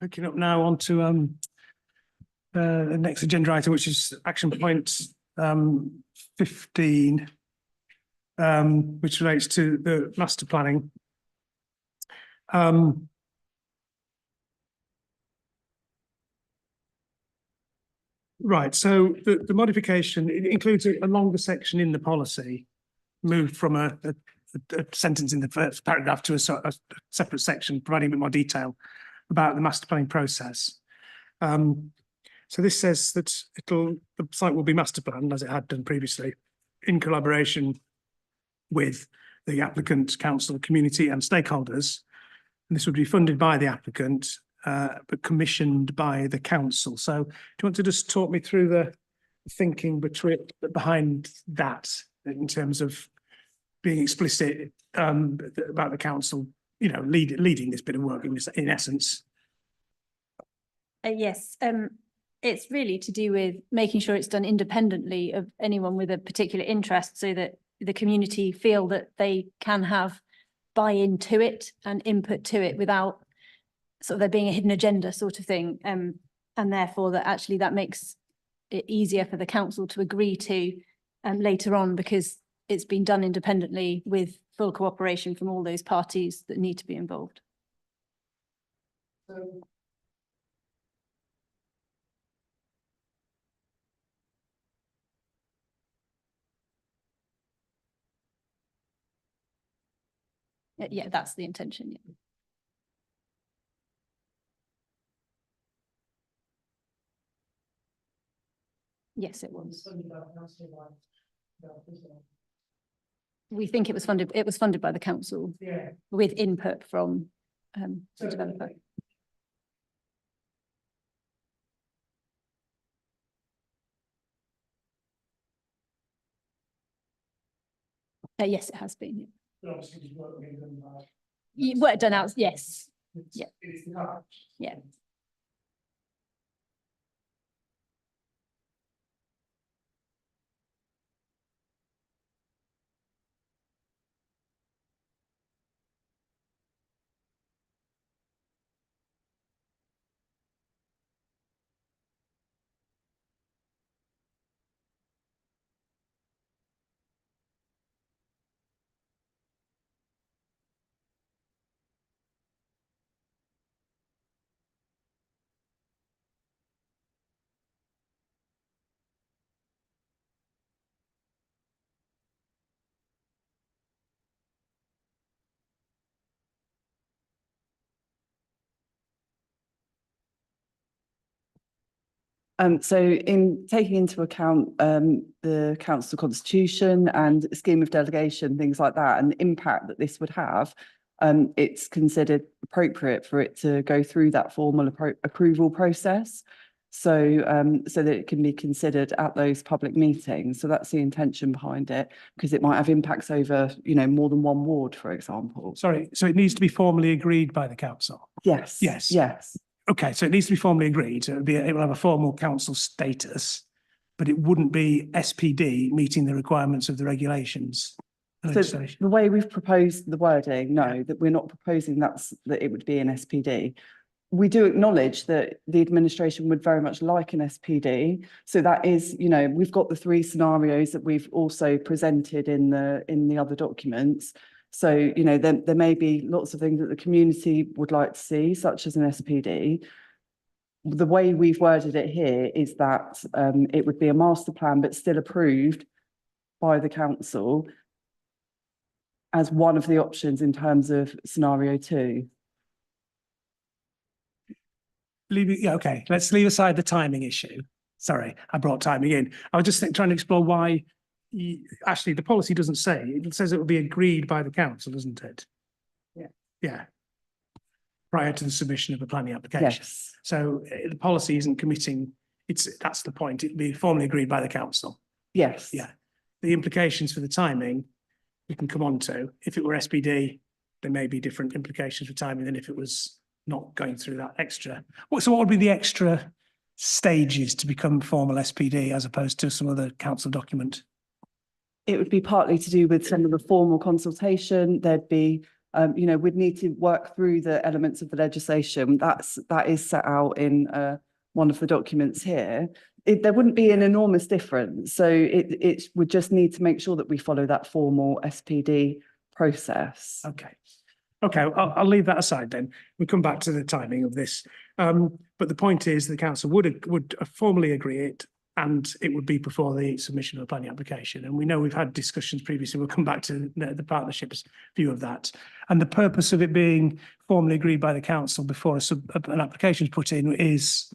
Looking up now onto the next agenda item, which is action point 15, which relates to the master planning. Right, so the modification, it includes a longer section in the policy, moved from a sentence in the first paragraph to a separate section, providing a bit more detail about the master planning process. So this says that the site will be master planned, as it had done previously, in collaboration with the applicant, council, community and stakeholders. And this would be funded by the applicant, but commissioned by the council. So do you want to just talk me through the thinking behind that in terms of being explicit about the council, leading this bit of work in essence? Yes, it's really to do with making sure it's done independently of anyone with a particular interest, so that the community feel that they can have buy-in to it and input to it without sort of there being a hidden agenda sort of thing. And therefore that actually that makes it easier for the council to agree to later on, because it's been done independently with full cooperation from all those parties that need to be involved. Yeah, that's the intention. Yeah. Yes, it was. We think it was funded. It was funded by the council, yeah, with input from the developer. Yes, it has been. Yeah. Work done out. Yes. Yeah. Yeah. So in taking into account the council constitution and scheme of delegation, things like that, and the impact that this would have, it's considered appropriate for it to go through that formal approval process, so so that it can be considered at those public meetings. So that's the intention behind it, because it might have impacts over, more than one ward, for example. Sorry, so it needs to be formally agreed by the council? Yes. Yes. Yes. Okay, so it needs to be formally agreed. So it will have a formal council status, but it wouldn't be SPD meeting the requirements of the regulations. So the way we've proposed the wording, no, that we're not proposing that it would be an SPD. We do acknowledge that the administration would very much like an SPD. So that is, we've got the 3 scenarios that we've also presented in the other documents. So, there may be lots of things that the community would like to see, such as an SPD. The way we've worded it here is that it would be a master plan, but still approved by the council as one of the options in terms of scenario 2. Yeah, okay, let's leave aside the timing issue. Sorry, I brought timing in. I was just trying to explore why. Actually, the policy doesn't say. It says it will be agreed by the council, doesn't it? Yeah. Yeah. Prior to the submission of a planning application. Yes. So the policy isn't committing. That's the point. It'll be formally agreed by the council. Yes. Yeah. The implications for the timing we can come on to. If it were SPD, there may be different implications for timing than if it was not going through that extra. So what would be the extra stages to become formal SPD as opposed to some other council document? It would be partly to do with some of the formal consultation. There'd be You know, we'd need to work through the elements of the legislation. That is set out in one of the documents here. There wouldn't be an enormous difference. So it would just need to make sure that we follow that formal SPD process. Okay. Okay, I'll leave that aside then. We'll come back to the timing of this. But the point is the council would formally agree it, and it would be before the submission of a planning application. And we know we've had discussions previously. We'll come back to the partnership's view of that. And the purpose of it being formally agreed by the council before an application is put in is...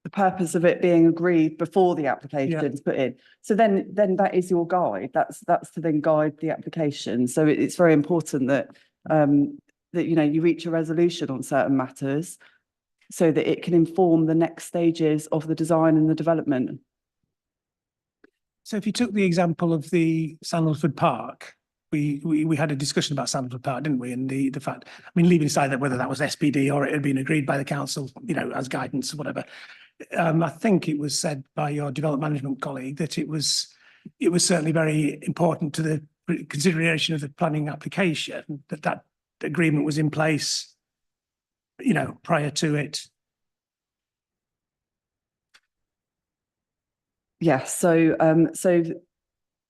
The purpose of it being agreed before the application is put in. So then that is your guide. That's to then guide the application. So it's very important that that, you know, you reach a resolution on certain matters so that it can inform the next stages of the design and the development. So if you took the example of the Sandalwood Park, we had a discussion about Sandalwood Park, didn't we? And the fact, I mean, leaving aside that whether that was SPD or it had been agreed by the council, you know, as guidance or whatever. I think it was said by your development management colleague that it was certainly very important to the consideration of the planning application that agreement was in place, you know, prior to it. Yes, so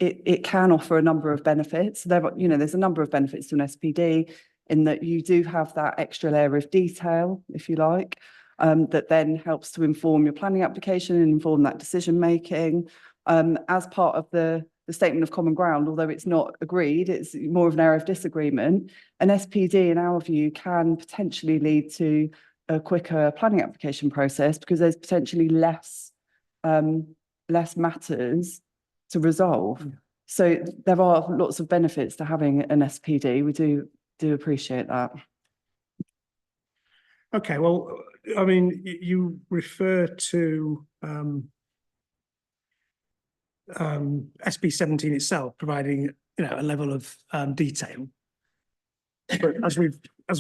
it can offer a number of benefits. There's a number of benefits to an SPD in that you do have that extra layer of detail, if you like. That then helps to inform your planning application and inform that decision making. As part of the statement of common ground, although it's not agreed, it's more of an area of disagreement. An SPD, in our view, can potentially lead to a quicker planning application process because there's potentially less matters to resolve. So there are lots of benefits to having an SPD. We do appreciate that. Okay, well, I mean, you refer to SB 17 itself providing, you know, a level of detail. But as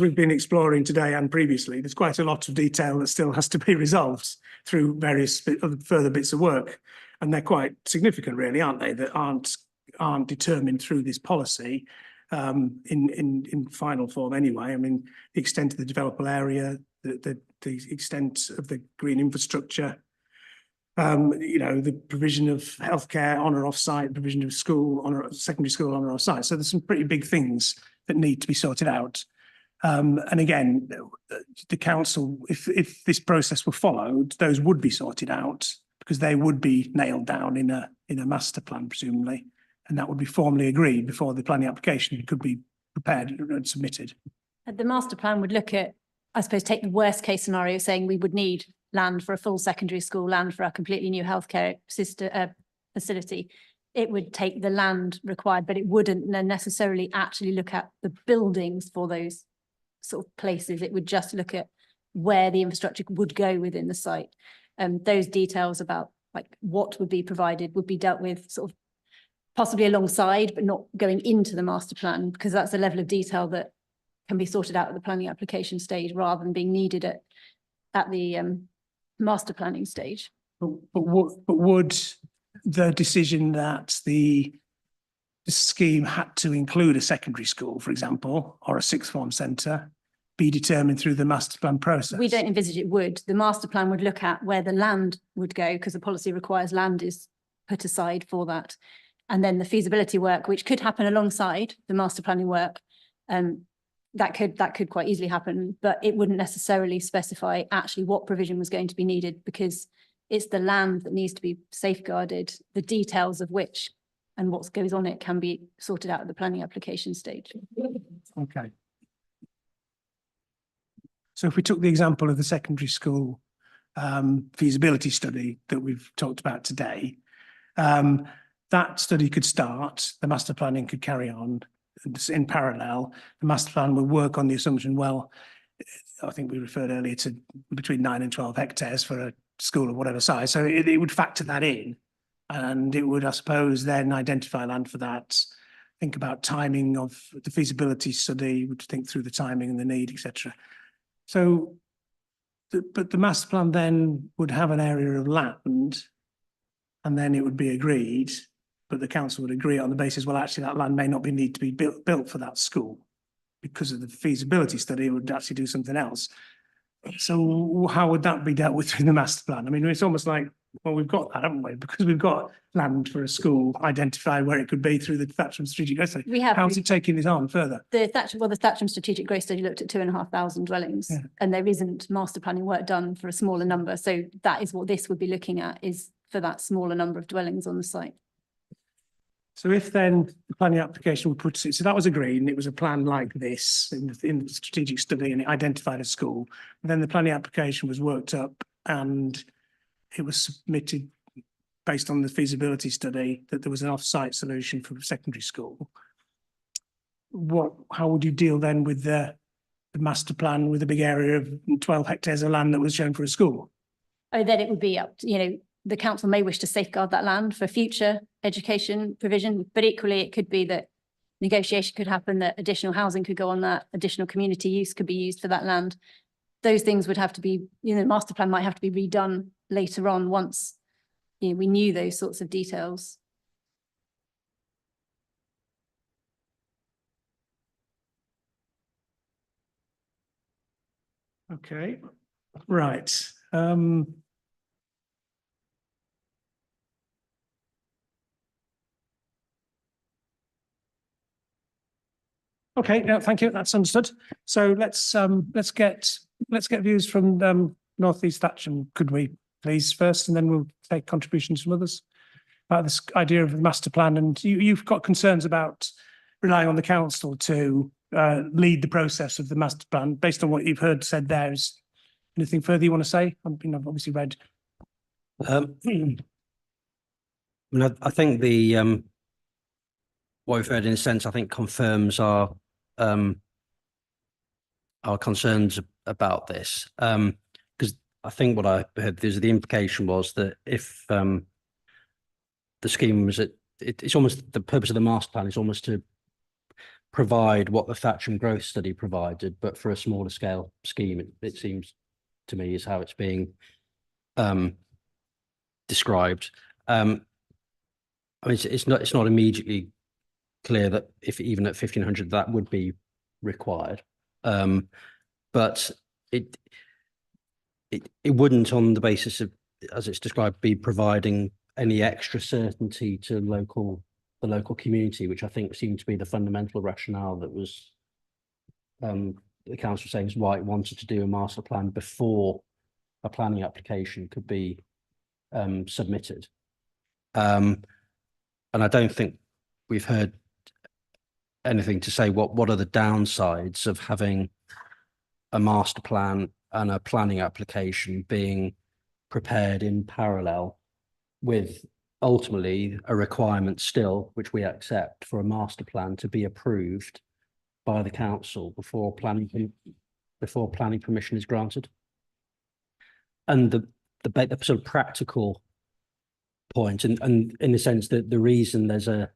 we've been exploring today and previously, there's quite a lot of detail that still has to be resolved through various further bits of work, and they're quite significant, really, aren't they? That aren't determined through this policy. In final form anyway. I mean, the extent of the developable area, the extent of the green infrastructure, you know, the provision of healthcare on or off site, provision of secondary school on or off site. So there's some pretty big things that need to be sorted out. And again, the council, if this process were followed, those would be sorted out because they would be nailed down in a master plan, presumably. And that would be formally agreed before the planning application could be prepared and submitted. The master plan would look at, I suppose, take the worst case scenario, saying we would need land for a full secondary school, land for a completely new healthcare facility. It would take the land required, but it wouldn't necessarily actually look at the buildings for those sort of places. It would just look at where the infrastructure would go within the site. Those details about like what would be provided would be dealt with sort of possibly alongside, but not going into the master plan, because that's a level of detail that can be sorted out at the planning application stage rather than being needed at the master planning stage. But would the decision that the scheme had to include a secondary school, for example, or a sixth form centre, be determined through the master plan process? We don't envisage it would. The master plan would look at where the land would go, because the policy requires land is put aside for that. And then the feasibility work, which could happen alongside the master planning work, that could quite easily happen, but it wouldn't necessarily specify actually what provision was going to be needed, because it's the land that needs to be safeguarded, the details of which and what goes on it can be sorted out at the planning application stage. Okay. So if we took the example of the secondary school feasibility study that we've talked about today, that study could start, the master planning could carry on in parallel. The master plan will work on the assumption, well, I think we referred earlier to between 9 and 12 hectares for a school of whatever size. So it would factor that in, and it would, I suppose, then identify land for that, think about timing of the feasibility study, would think through the timing and the need, etc. So, but the master plan then would have an area of land, and then it would be agreed. but the council would agree on the basis, well, actually that land may not need to be built for that school because of the feasibility study, it would actually do something else. So how would that be dealt with in the master plan? I mean, it's almost like, well, we've got that, haven't we? Because we've got land for a school identified where it could be through the Thatcham Strategic Growth Study. We have How's it taking this on further? the Thatcham Strategic Growth Study looked at 2,500 dwellings, Yeah. and there isn't master planning work done for a smaller number. So that is what this would be looking at, is for that smaller number of dwellings on the site. So if then the planning application would put, so that was agreed and it was a plan like this in the strategic study and it identified a school. And then the planning application was worked up and it was submitted based on the feasibility study that there was an off-site solution for a secondary school. How would you deal then with the master plan with a big area of 12 hectares of land that was shown for a school? Oh, then it would be up to, the council may wish to safeguard that land for future education provision, but equally it could be that negotiation could happen, that additional housing could go on that, additional community use could be used for that land. Those things would have to be, master plan might have to be redone later on once we knew those sorts of details. Okay, right. Okay, no, thank you. That's understood. So let's get views from North East Thatcham, could we please first, and then we'll take contributions from others about this idea of the master plan. And you've got concerns about relying on the council to lead the process of the master plan based on what you've heard said there. Is anything further you want to say? I've obviously read. I mean, I think the what we've heard in a sense, I think confirms our concerns about this. Because I think what I heard is the implication was that if the scheme was it's almost the purpose of the master plan is almost to provide what the Thatcham Growth Study provided, but for a smaller scale scheme. It seems to me is how it's being described. I mean, it's not immediately clear that if even at 1,500 that would be required, but it wouldn't, on the basis of, as it's described, be providing any extra certainty to the local community, which I think seemed to be the fundamental rationale that was the council saying is why it wanted to do a master plan before a planning application could be submitted. And I don't think we've heard anything to say what are the downsides of having a master plan and a planning application being prepared in parallel, with ultimately a requirement still, which we accept, for a master plan to be approved by the council before planning permission is granted. And the sort of practical point, and in the sense that the reason there's a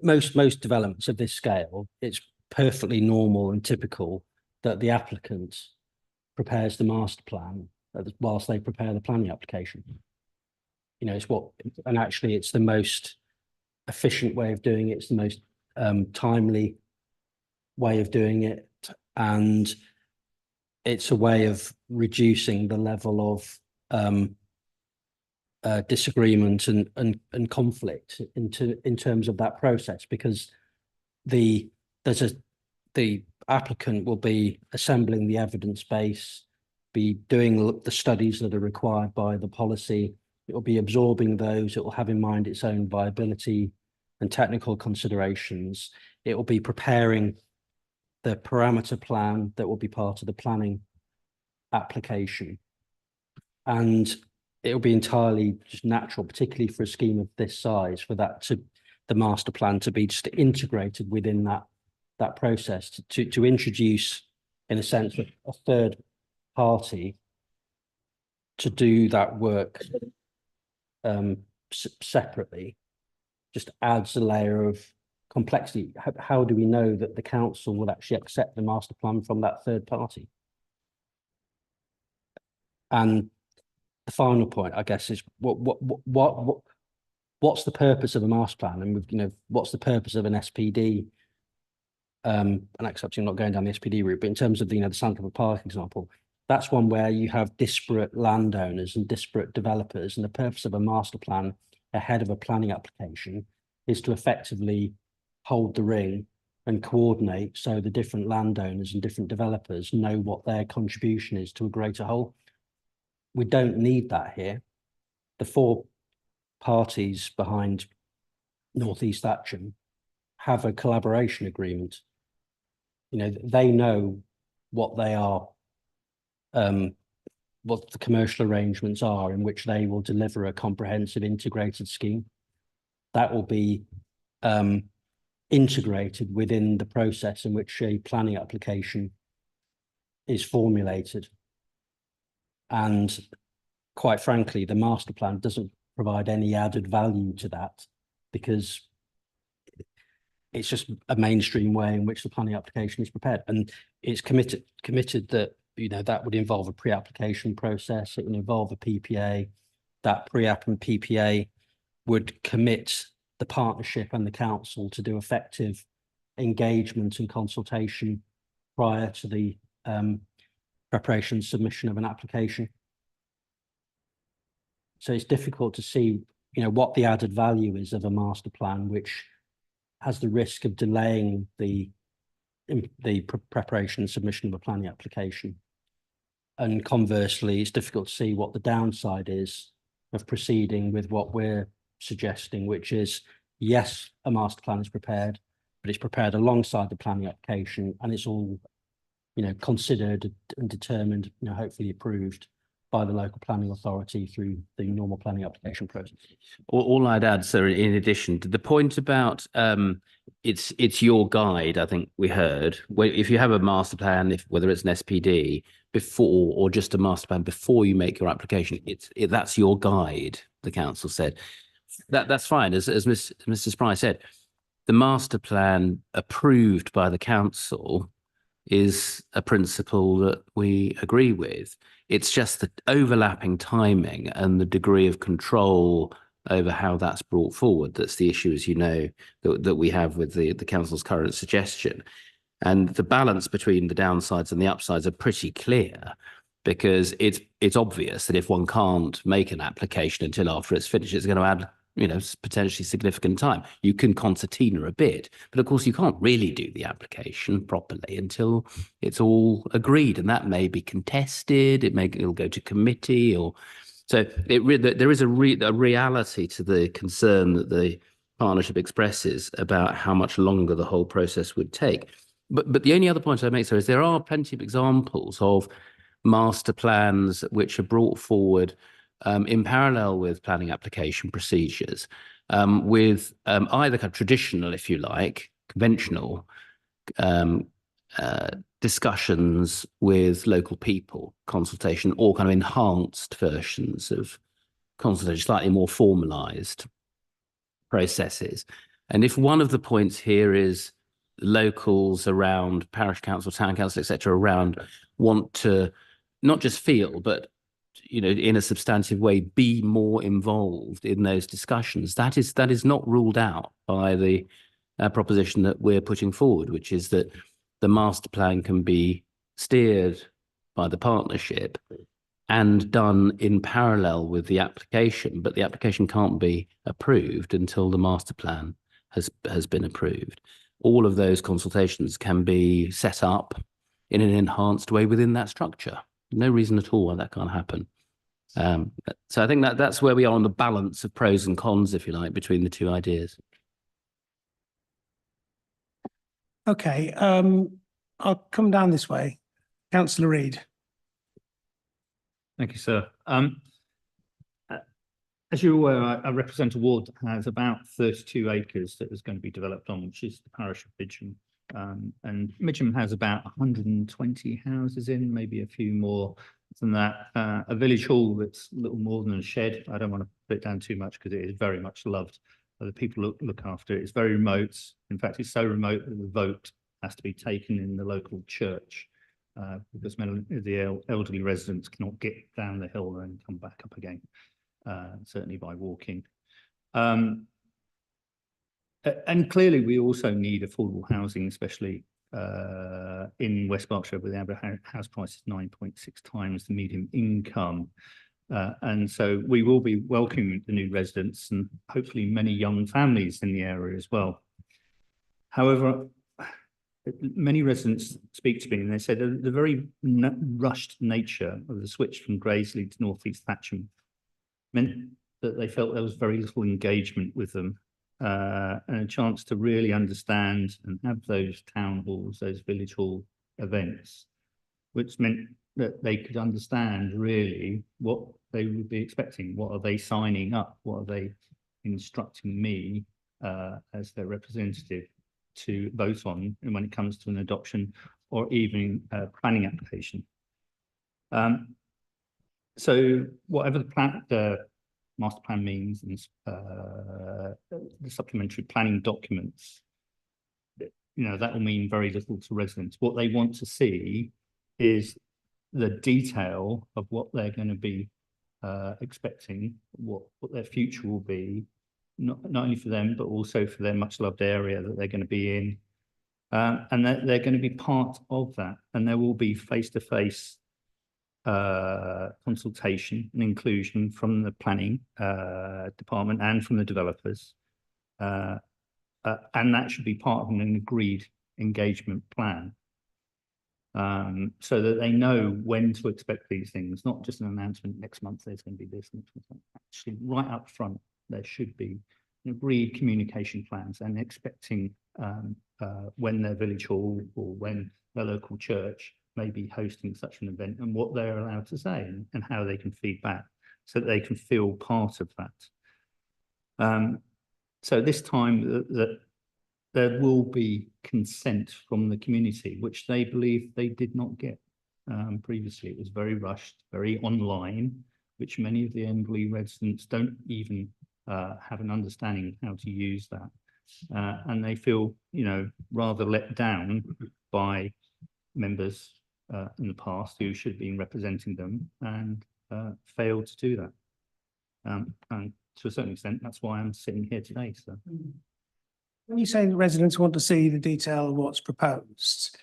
most developments of this scale, it's perfectly normal and typical that the applicant prepares the master plan whilst they prepare the planning application. And actually it's the most efficient way of doing it. It's the most timely way of doing it. And it's a way of reducing the level of disagreement and conflict in terms of that process, because the applicant will be assembling the evidence base, be doing the studies that are required by the policy. It will be absorbing those. It will have in mind its own viability and technical considerations. It will be preparing the parameter plan that will be part of the planning application. And it will be entirely just natural, particularly for a scheme of this size, for the master plan to be just integrated within that process, to introduce, in a sense, a third party to do that work separately, just adds a layer of complexity. How do we know that the council will actually accept the master plan from that third party? And the final point, I guess, is what's the purpose of a master plan, and you know, what's the purpose of an SPD? And accepting I'm not going down the SPD route, but in terms of the, you know, the Sandcliffe Park example, that's one where you have disparate landowners and disparate developers, and the purpose of a master plan ahead of a planning application is to effectively hold the ring and coordinate so the different landowners and different developers know what their contribution is to a greater whole. We don't need that here. The four parties behind North East Action have a collaboration agreement. You know, they know what they are, what the commercial arrangements are in which they will deliver a comprehensive integrated scheme that will be integrated within the process in which a planning application is formulated. And quite frankly, the master plan doesn't provide any added value to that, because it's just a mainstream way in which the planning application is prepared. And it's committed that, you know, that would involve a pre-application process. It would involve a PPA. That pre-app and PPA would commit the partnership and the council to do effective engagement and consultation prior to the preparation and submission of an application. So it's difficult to see, you know, what the added value is of a master plan, which has the risk of delaying the preparation and submission of a planning application. And conversely, it's difficult to see what the downside is of proceeding with what we're suggesting, which is, yes, a master plan is prepared, but it's prepared alongside the planning application, and it's all, you know, considered and determined, you know, hopefully approved by the local planning authority through the normal planning application process. All I'd add, sir, in addition to the point about it's your guide, I think we heard, if you have a master plan, whether it's an SPD before or just a master plan before you make your application, that's your guide, the council said. That's fine. As Mr. Spry said, the master plan approved by the council is a principle that we agree with. It's just the overlapping timing and the degree of control over how that's brought forward that's the issue, as you know, that we have with the council's current suggestion. And the balance between the downsides and the upsides are pretty clear, because it's obvious that if one can't make an application until after it's finished, it's going to add, you know, potentially significant time. You can concertina a bit, but of course you can't really do the application properly until it's all agreed, and that may be contested. It'll go to committee, or so. There is a reality to the concern that the partnership expresses about how much longer the whole process would take. But the only other point I make, sir, is there are plenty of examples of master plans which are brought forward in parallel with planning application procedures, with either kind of traditional, if you like, conventional discussions with local people, consultation, or kind of enhanced versions of consultation, slightly more formalized processes. And if one of the points here is locals around parish council, town council, etc., around want to not just feel, but, you know, in a substantive way, be more involved in those discussions, that is not ruled out by the proposition that we're putting forward, which is that the master plan can be steered by the partnership and done in parallel with the application, but the application can't be approved until the master plan has been approved. All of those consultations can be set up in an enhanced way within that structure. No reason at all why that can't happen. So I think that's where we are on the balance of pros and cons, if you like, between the two ideas. Okay, I'll come down this way. Councillor Reid. Thank you, sir. As you're aware, I represent a ward that has about 32 acres that is going to be developed on, which is the parish of Midgham. And Midgham has about 120 houses in, maybe a few more than that. A village hall that's little more than a shed. I don't want to put it down too much because it is very much loved. The people look after it. It's very remote. In fact, it's so remote that the vote has to be taken in the local church. because the elderly residents cannot get down the hill and come back up again, certainly by walking. And clearly we also need affordable housing, especially in West Berkshire, where the average house price is 9.6 times the median income. And so we will be welcoming the new residents and hopefully many young families in the area as well. However, many residents speak to me and they say that the very rushed nature of the switch from Graiseley to North East Thatcham meant that they felt there was very little engagement with them, and a chance to really understand and have those town halls, those village hall events, which meant that they could understand really what they would be expecting. What are they signing up? What are they instructing me as their representative to vote on when it comes to an adoption or even a planning application? So whatever the master plan means and the supplementary planning documents, that will mean very little to residents. What they want to see is the detail of what they're going to be expecting, what their future will be, not only for them, but also for their much loved area that they're going to be in. And that they're going to be part of that. And there will be face-to-face consultation and inclusion from the planning department and from the developers. And that should be part of an agreed engagement plan. So that they know when to expect these things, not just an announcement next month there's going to be this. Actually, right up front, there should be agreed communication plans and expecting when their village hall or when their local church may be hosting such an event and what they're allowed to say and how they can feed back so that they can feel part of that. So this time that there will be consent from the community, which they believe they did not get previously. It was very rushed, very online, which many of the Embley residents don't even have an understanding of how to use that. And they feel, rather let down by members in the past who should have been representing them and failed to do that. And to a certain extent, that's why I'm sitting here today. So. When you say the residents want to see the detail of what's proposed,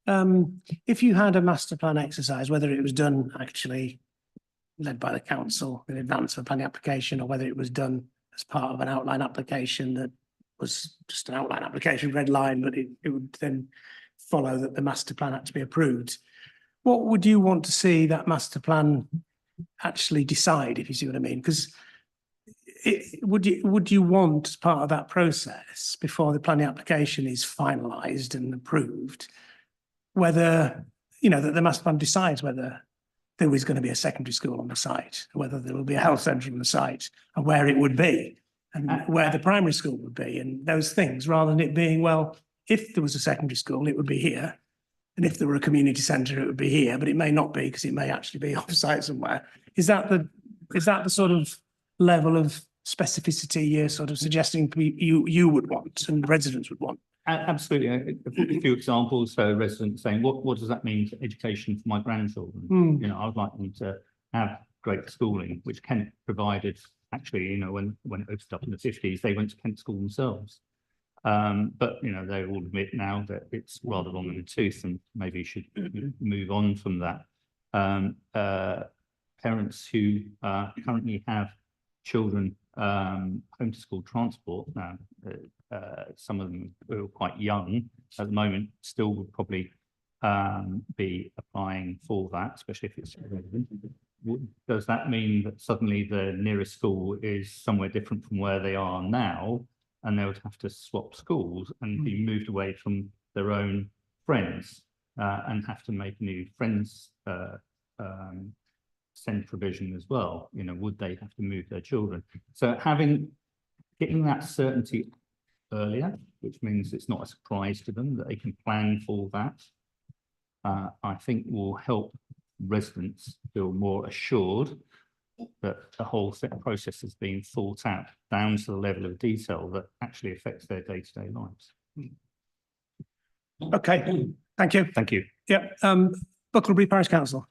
if you had a master plan exercise, whether it was done actually led by the council in advance of a planning application or whether it was done as part of an outline application that was just an outline application, red line, but it would then follow that the master plan had to be approved. What would you want to see that master plan actually decide, if you see what I mean? Because would you want, as part of that process, before the planning application is finalised and approved, whether, that the master plan decides whether there is going to be a secondary school on the site, whether there will be a health centre on the site, and where it would be, and where the primary school would be, and those things, rather than it being, well, if there was a secondary school, it would be here, and if there were a community centre, it would be here, but it may not be because it may actually be off-site somewhere. Is that the sort of level of specificity you're sort of suggesting you would want and residents would want? Absolutely. A few examples. So residents saying, what does that mean to education for my grandchildren? I would like them to have great schooling, which Kent provided. Actually, when it opened up in the 50s, they went to Kent school themselves. But they all admit now that it's rather long in the tooth and maybe should move on from that. Parents who currently have children home to school transport now, some of them who are quite young at the moment still would probably be applying for that, especially if it's relevant. Does that mean that suddenly the nearest school is somewhere different from where they are now, and they would have to swap schools and be moved away from their own friends and have to make new friends send provision as well? Would they have to move their children? So getting that certainty earlier, which means it's not a surprise to them, that they can plan for that, I think will help residents feel more assured that the whole process is being thought out down to the level of detail that actually affects their day-to-day lives. Okay, Thank you. Thank you. Yeah, Bucklebury Parish Council.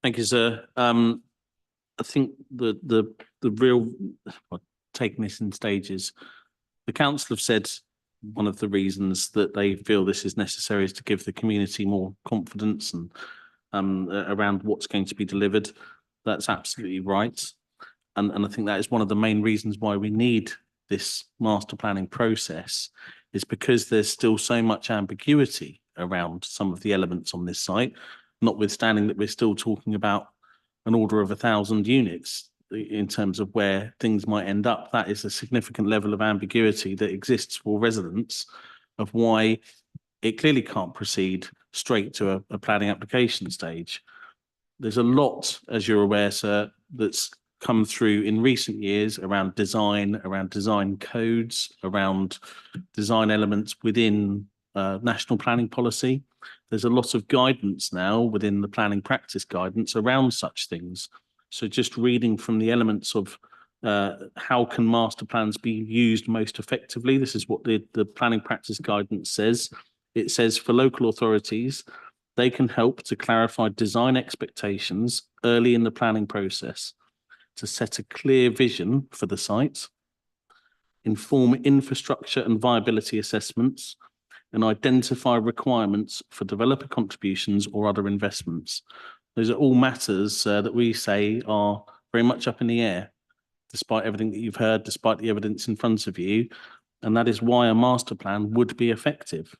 Thank you, sir. I think the real, well, taking this in stages, the council have said one of the reasons that they feel this is necessary is to give the community more confidence and around what's going to be delivered. That's absolutely right. And I think that is one of the main reasons why we need this master planning process, is because there's still so much ambiguity around some of the elements on this site, notwithstanding that we're still talking about an order of 1,000 units in terms of where things might end up. That is a significant level of ambiguity that exists for residents of why it clearly can't proceed straight to a planning application stage. There's a lot, as you're aware, sir, that's come through in recent years around design codes, around design elements within national planning policy. There's a lot of guidance now within the planning practice guidance around such things. So just reading from the elements of how can master plans be used most effectively, this is what the planning practice guidance says. It says for local authorities, they can help to clarify design expectations early in the planning process, to set a clear vision for the site, inform infrastructure and viability assessments, and identify requirements for developer contributions or other investments. Those are all matters that we say are very much up in the air, despite everything that you've heard, despite the evidence in front of you. And that is why a master plan would be effective.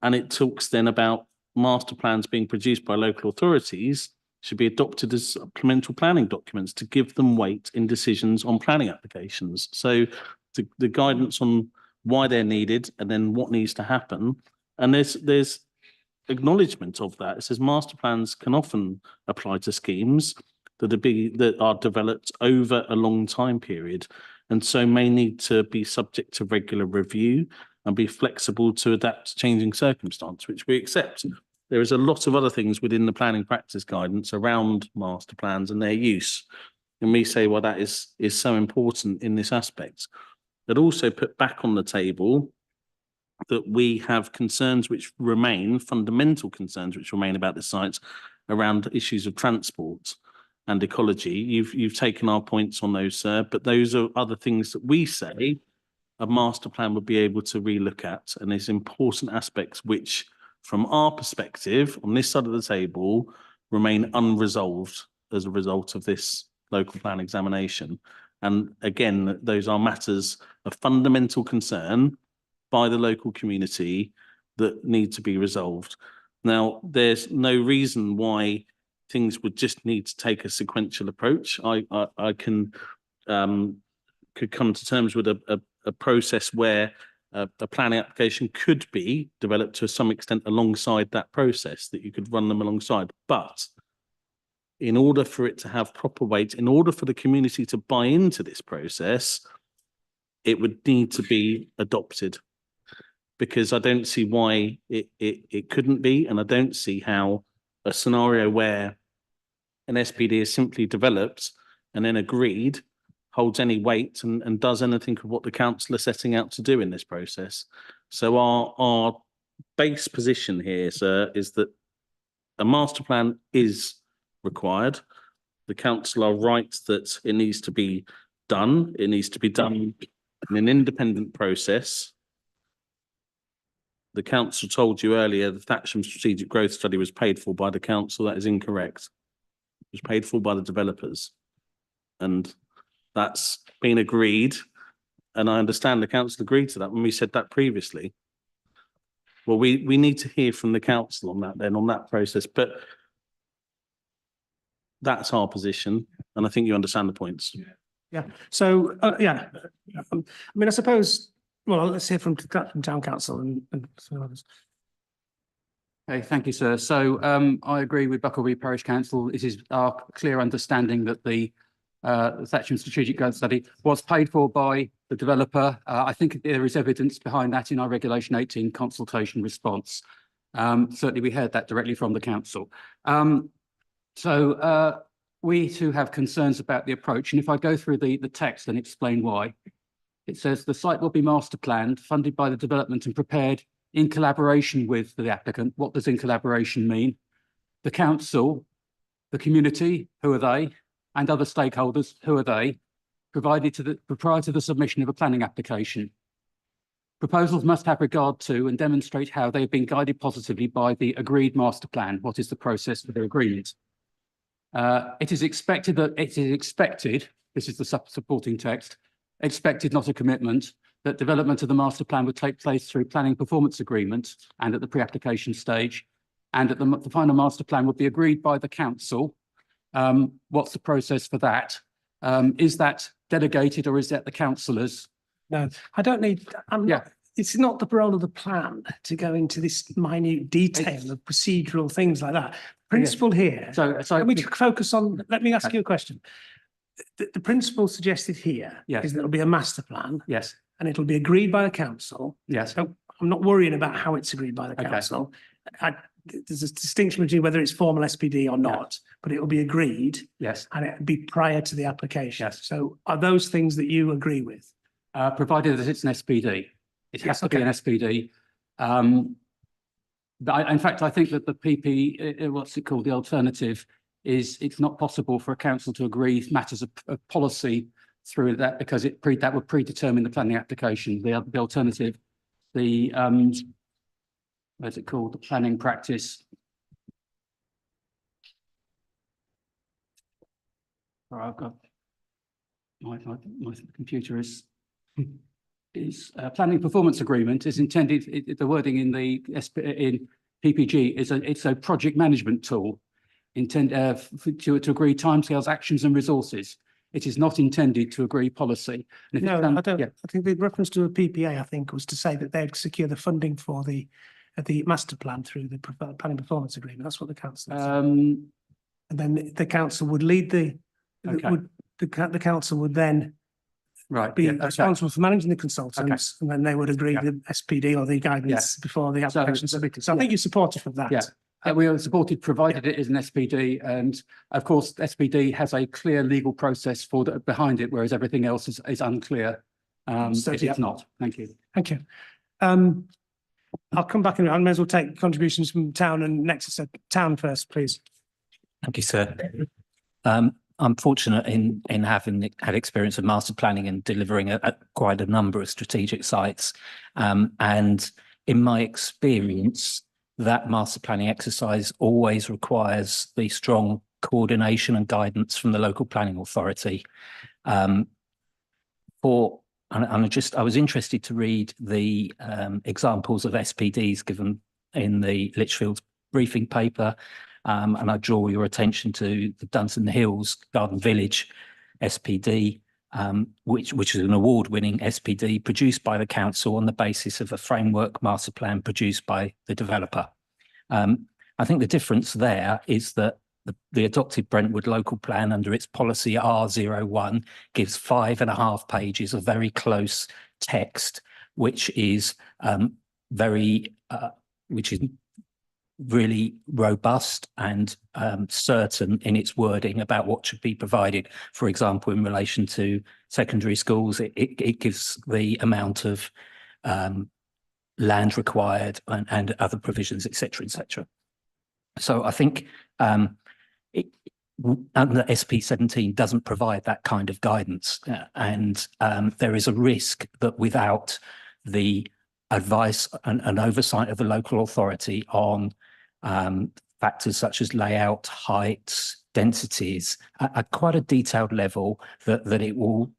And it talks then about master plans being produced by local authorities should be adopted as supplemental planning documents to give them weight in decisions on planning applications. So the guidance on why they're needed and then what needs to happen. And there's acknowledgement of that. It says master plans can often apply to schemes that are developed over a long time period, and so may need to be subject to regular review and be flexible to adapt to changing circumstance, which we accept. There is a lot of other things within the planning practice guidance around master plans and their use. And we say, well, that is so important in this aspect. But also put back on the table that we have concerns which remain, fundamental concerns which remain about the sites around issues of transport and ecology. You've taken our points on those, sir, but those are other things that we say a master plan would be able to relook at. And there's important aspects which, from our perspective, on this side of the table, remain unresolved as a result of this local plan examination. And again, those are matters of fundamental concern by the local community that need to be resolved. Now, there's no reason why things would just need to take a sequential approach. I could come to terms with a process where a planning application could be developed to some extent alongside that process, that you could run them alongside. But in order for it to have proper weight, in order for the community to buy into this process, it would need to be adopted, because I don't see why it couldn't be. And I don't see how a scenario where an SPD is simply developed and then agreed holds any weight and does anything of what the council are setting out to do in this process. So our base position here, sir, is that a master plan is required. The council are right that it needs to be done. It needs to be done in an independent process. The council told you earlier the Thatcham Strategic Growth Study was paid for by the council. That is incorrect. It was paid for by the developers. And that's been agreed. And I understand the council agreed to that when we said that previously. Well, we need to hear from the council on that then, on that process. But that's our position. And I think you understand the points. Yeah. So, yeah, I mean, I suppose, well, let's hear from town council and some others. Okay, thank you, sir. So I agree with Bucklebury Parish Council. It is our clear understanding that the Thatcham Strategic Growth Study was paid for by the developer. I think there is evidence behind that in our Regulation 18 consultation response. Certainly, we heard that directly from the council. So we too have concerns about the approach. And if I go through the text and explain why, it says the site will be master planned, funded by the development and prepared in collaboration with the applicant. What does in collaboration mean? The council, the community, who are they, and other stakeholders, who are they, provided prior to the submission of a planning application. Proposals must have regard to and demonstrate how they have been guided positively by the agreed master plan. What is the process for their agreement? It is expected, this is the supporting text, expected, not a commitment, that development of the master plan would take place through planning performance agreement and at the pre-application stage, and that the final master plan would be agreed by the council. What's the process for that? Is that delegated or is that the councillors? No, I don't need, Yeah. it's not the role of the plan to go into this minute detail of procedural things like that. Principle here, So can we focus on, let me ask you a question. The principle suggested here Yes. is that it'll be a master plan yes, and it'll be agreed by the council. yes, So I'm not worrying about how it's agreed by the Okay. council. There's a distinction between whether it's formal SPD or not, but it will be agreed yes. and it'll be prior to the application. Yes. So are those things that you agree with? Provided that it's an SPD. It has Yes, to be an SPD. But in fact, I think that the PP, what's it called, the alternative is it's not possible for a council to agree matters of policy through that because that would predetermine the planning application. The alternative, what's it called, the planning practice. All right, I've got my computer is planning performance agreement is intended, the wording in the in PPG is it's a project management tool intended to agree timescales, actions and resources. It is not intended to agree policy. And if No, it's done- I don't. yeah, I think the reference to a PPA, I think, was to say that they'd secure the funding for the master plan through the planning performance agreement. That's what the council said. And then the council would lead Okay. the council would then right. be yeah, okay. responsible for managing the consultants, and then they would agree Yeah. the SPD or the guidance before the application submitted. So I think you're supportive of that. Yeah. We are supported, provided it is an SPD, and of course, SPD has a clear legal process behind it, whereas everything else is unclear. So, If yeah. it's not. Thank you. Thank you. I'll come back and I may as well take contributions from town and Nexus. Town first, please. Thank you, sir. I'm fortunate in having had experience of master planning and delivering quite a number of strategic sites. And in my experience, that master planning exercise always requires the strong coordination and guidance from the local planning authority. I was interested to read the examples of SPDs given in the Litchfield's briefing paper. And I draw your attention to the Dunton Hills Garden Village SPD, which is an award-winning SPD produced by the council on the basis of a framework master plan produced by the developer. I think the difference there is that the adopted Brentwood local plan under its policy R01 gives 5.5 pages of very close text, which is really robust and certain in its wording about what should be provided. For example, in relation to secondary schools, it gives the amount of land required and other provisions, etc., etc. So I think under SP17 doesn't provide that kind of guidance, and there is a risk that without the advice and oversight of the local authority on factors such as layout, heights, densities at quite a detailed level, that it will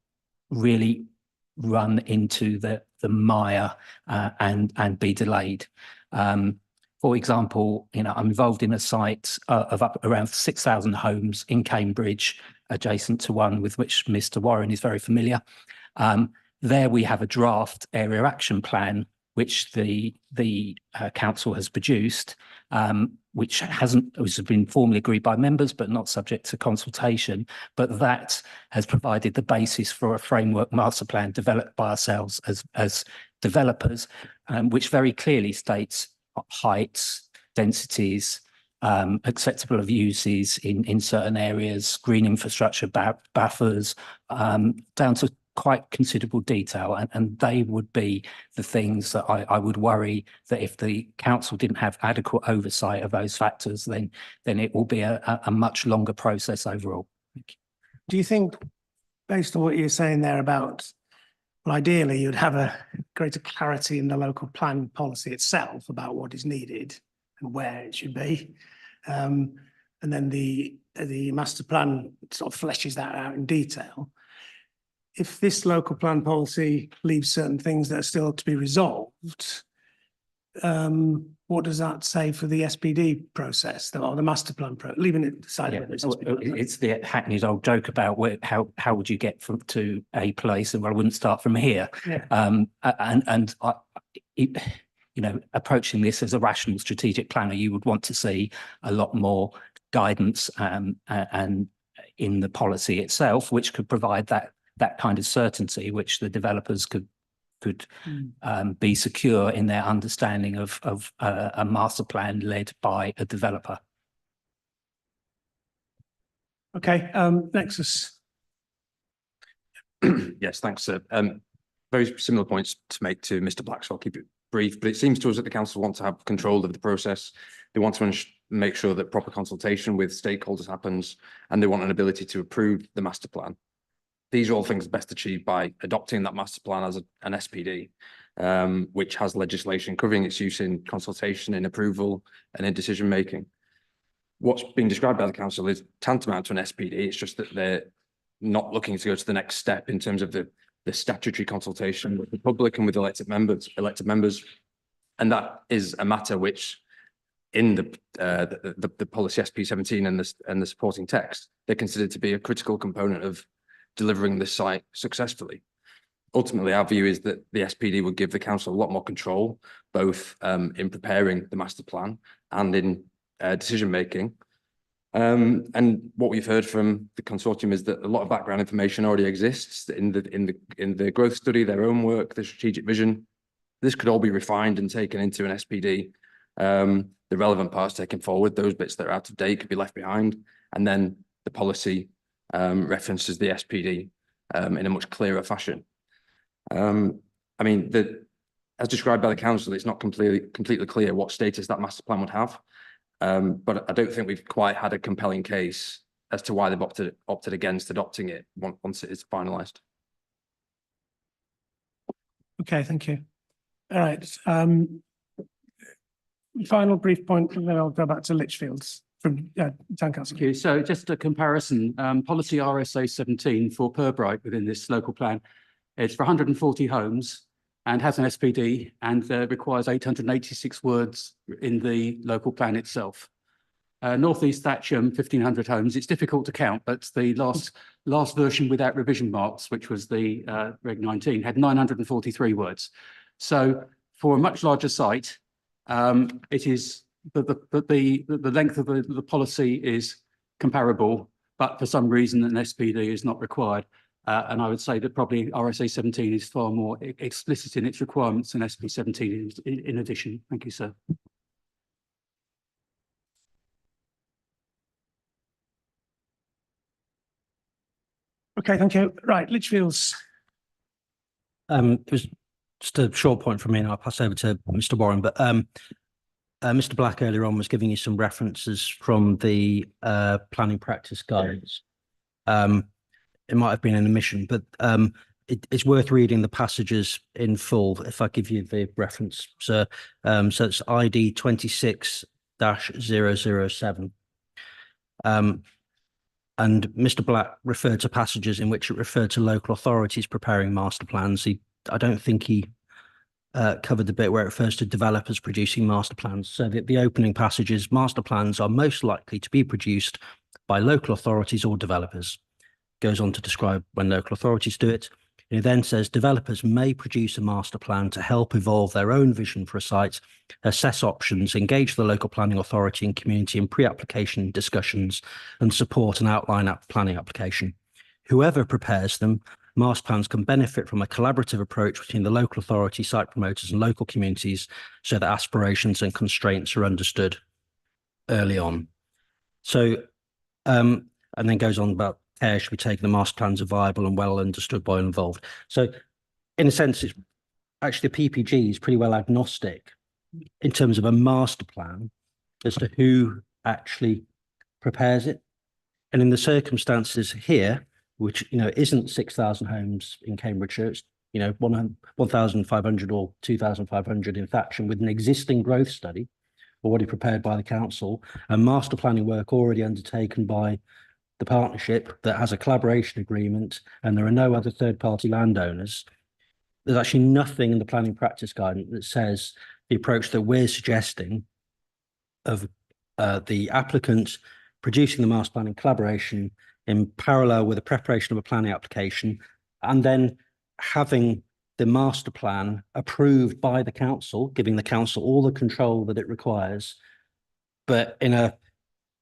really run into the mire and be delayed. For example, I'm involved in a site of up around 6,000 homes in Cambridge, adjacent to one with which Mr. Warren is very familiar. There we have a draft area action plan, which the council has produced, which has been formally agreed by members, but not subject to consultation. But that has provided the basis for a framework master plan developed by ourselves as developers, which very clearly states heights, densities, acceptable of uses in certain areas, green infrastructure buffers, down to quite considerable detail, and they would be the things that I would worry that if the council didn't have adequate oversight of those factors, then it will be a much longer process overall. Do you think, based on what you're saying there about, well, ideally you'd have a greater clarity in the local plan policy itself about what is needed and where it should be, and then the master plan sort of fleshes that out in detail. If this local plan policy leaves certain things that are still to be resolved, what does that say for the SPD process or the master plan leaving it aside? Yeah, it's the hackneyed old joke about how would you get to a place, and well, I wouldn't start from here. Yeah. You know, approaching this as a rational strategic planner, you would want to see a lot more guidance and in the policy itself, which could provide that kind of certainty, which the developers could be secure in their understanding of a master plan led by a developer. Okay, Nexus. Yes, thanks, sir. Very similar points to make to Mr. Black, so I'll keep it brief, but it seems to us that the council want to have control of the process. They want to make sure that proper consultation with stakeholders happens, and they want an ability to approve the master plan. These are all things best achieved by adopting that master plan as an SPD, which has legislation covering its use in consultation, in approval, and in decision making. What's being described by the council is tantamount to an SPD. It's just that they're not looking to go to the next step in terms of the statutory consultation with the public and with elected members, and that is a matter which, in the policy SP17 and the supporting text, they're considered to be a critical component of delivering this site successfully. Ultimately, our view is that the SPD would give the council a lot more control, both in preparing the master plan and in decision making. And what we've heard from the consortium is that a lot of background information already exists in the growth study, their own work, the strategic vision. This could all be refined and taken into an SPD. The relevant parts taken forward, those bits that are out of date could be left behind, and then the policy references the SPD in a much clearer fashion. I mean, as described by the council, it's not completely clear what status that master plan would have. But I don't think we've quite had a compelling case as to why they've opted against adopting it once it is finalised. Okay, thank you. All right. Final brief point, and then I'll go back to Lichfields from Town Council. Thank you. So just a comparison, policy RSA 17 for Purbright within this local plan, it's for 140 homes and has an SPD and requires 886 words in the local plan itself. North East Thatcham, 1,500 homes. It's difficult to count, but the last version without revision marks, which was the Reg 19, had 943 words. So for a much larger site, it is the length of the policy is comparable, but for some reason an SPD is not required. And I would say that probably RSA 17 is far more explicit in its requirements than SP 17 in addition. Thank you, sir. Okay, thank you. Right, Lichfields. It was just a short point from me, and I'll pass over to Mr. Warren. But Mr. Black earlier on was giving you some references from the planning practice guidance. It might have been an omission, but it's worth reading the passages in full. If I give you the reference, sir, so it's ID 26-007. And Mr. Black referred to passages in which it referred to local authorities preparing master plans. I don't think he covered the bit where it refers to developers producing master plans. So the opening passages, master plans are most likely to be produced by local authorities or developers. Goes on to describe when local authorities do it. It then says developers may produce a master plan to help evolve their own vision for a site, assess options, engage the local planning authority and community in pre-application discussions, and support and outline planning application. Whoever prepares them, master plans can benefit from a collaborative approach between the local authority, site promoters and local communities so that aspirations and constraints are understood early on. So, and then goes on about care should be taken, the master plans are viable and well understood by all involved. So in a sense, it's actually the PPG is pretty well agnostic in terms of a master plan as to who actually prepares it. And in the circumstances here, which, you know, isn't 6,000 homes in Cambridgeshire, it's, you know, 1,500 or 2,500 in Thatcham with an existing growth study already prepared by the council and master planning work already undertaken by the partnership that has a collaboration agreement, and there are no other third-party landowners. There's actually nothing in the planning practice guidance that says the approach that we're suggesting of the applicant producing the master plan in collaboration in parallel with the preparation of a planning application, and then having the master plan approved by the council, giving the council all the control that it requires, but in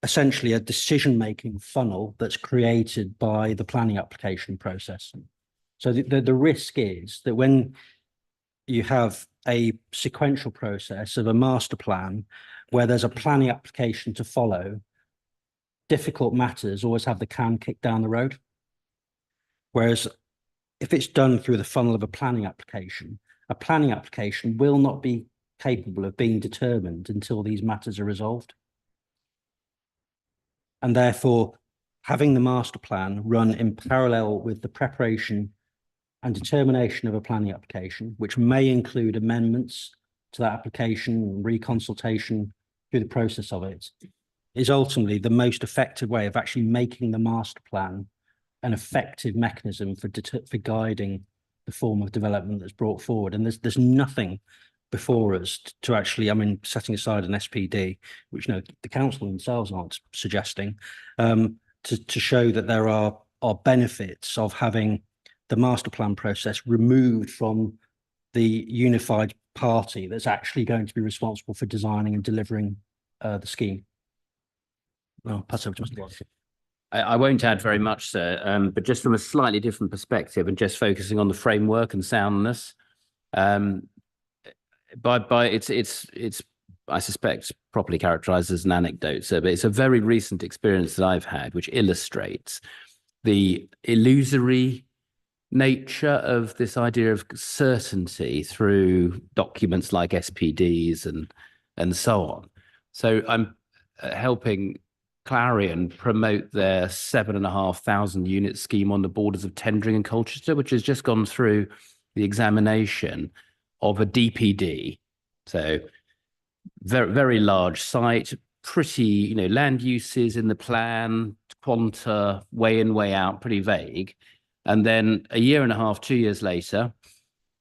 essentially a decision-making funnel that's created by the planning application process. So the risk is that when you have a sequential process of a master plan where there's a planning application to follow, difficult matters always have the can kicked down the road. Whereas if it's done through the funnel of a planning application will not be capable of being determined until these matters are resolved. And therefore, having the master plan run in parallel with the preparation and determination of a planning application, which may include amendments to that application and reconsultation through the process of it, is ultimately the most effective way of actually making the master plan an effective mechanism for guiding the form of development that's brought forward. And there's nothing before us to actually, I mean, setting aside an SPD, which, you know, the council themselves aren't suggesting, to show that there are benefits of having the master plan process removed from the unified party that's actually going to be responsible for designing and delivering the scheme. I'll pass over to Mr. Watson. I won't add very much, sir, but just from a slightly different perspective and just focusing on the framework and soundness. It's I suspect properly characterized as an anecdote, sir, but it's a very recent experience that I've had which illustrates the illusory nature of this idea of certainty through documents like SPDs and so on. So I'm helping Clarion promote their 7,500 unit scheme on the borders of Tendring and Colchester, which has just gone through the examination of a DPD. So very, very large site, pretty, you know, land uses in the plan, quanta, way in, way out, pretty vague. And then a year and a half, 2 years later,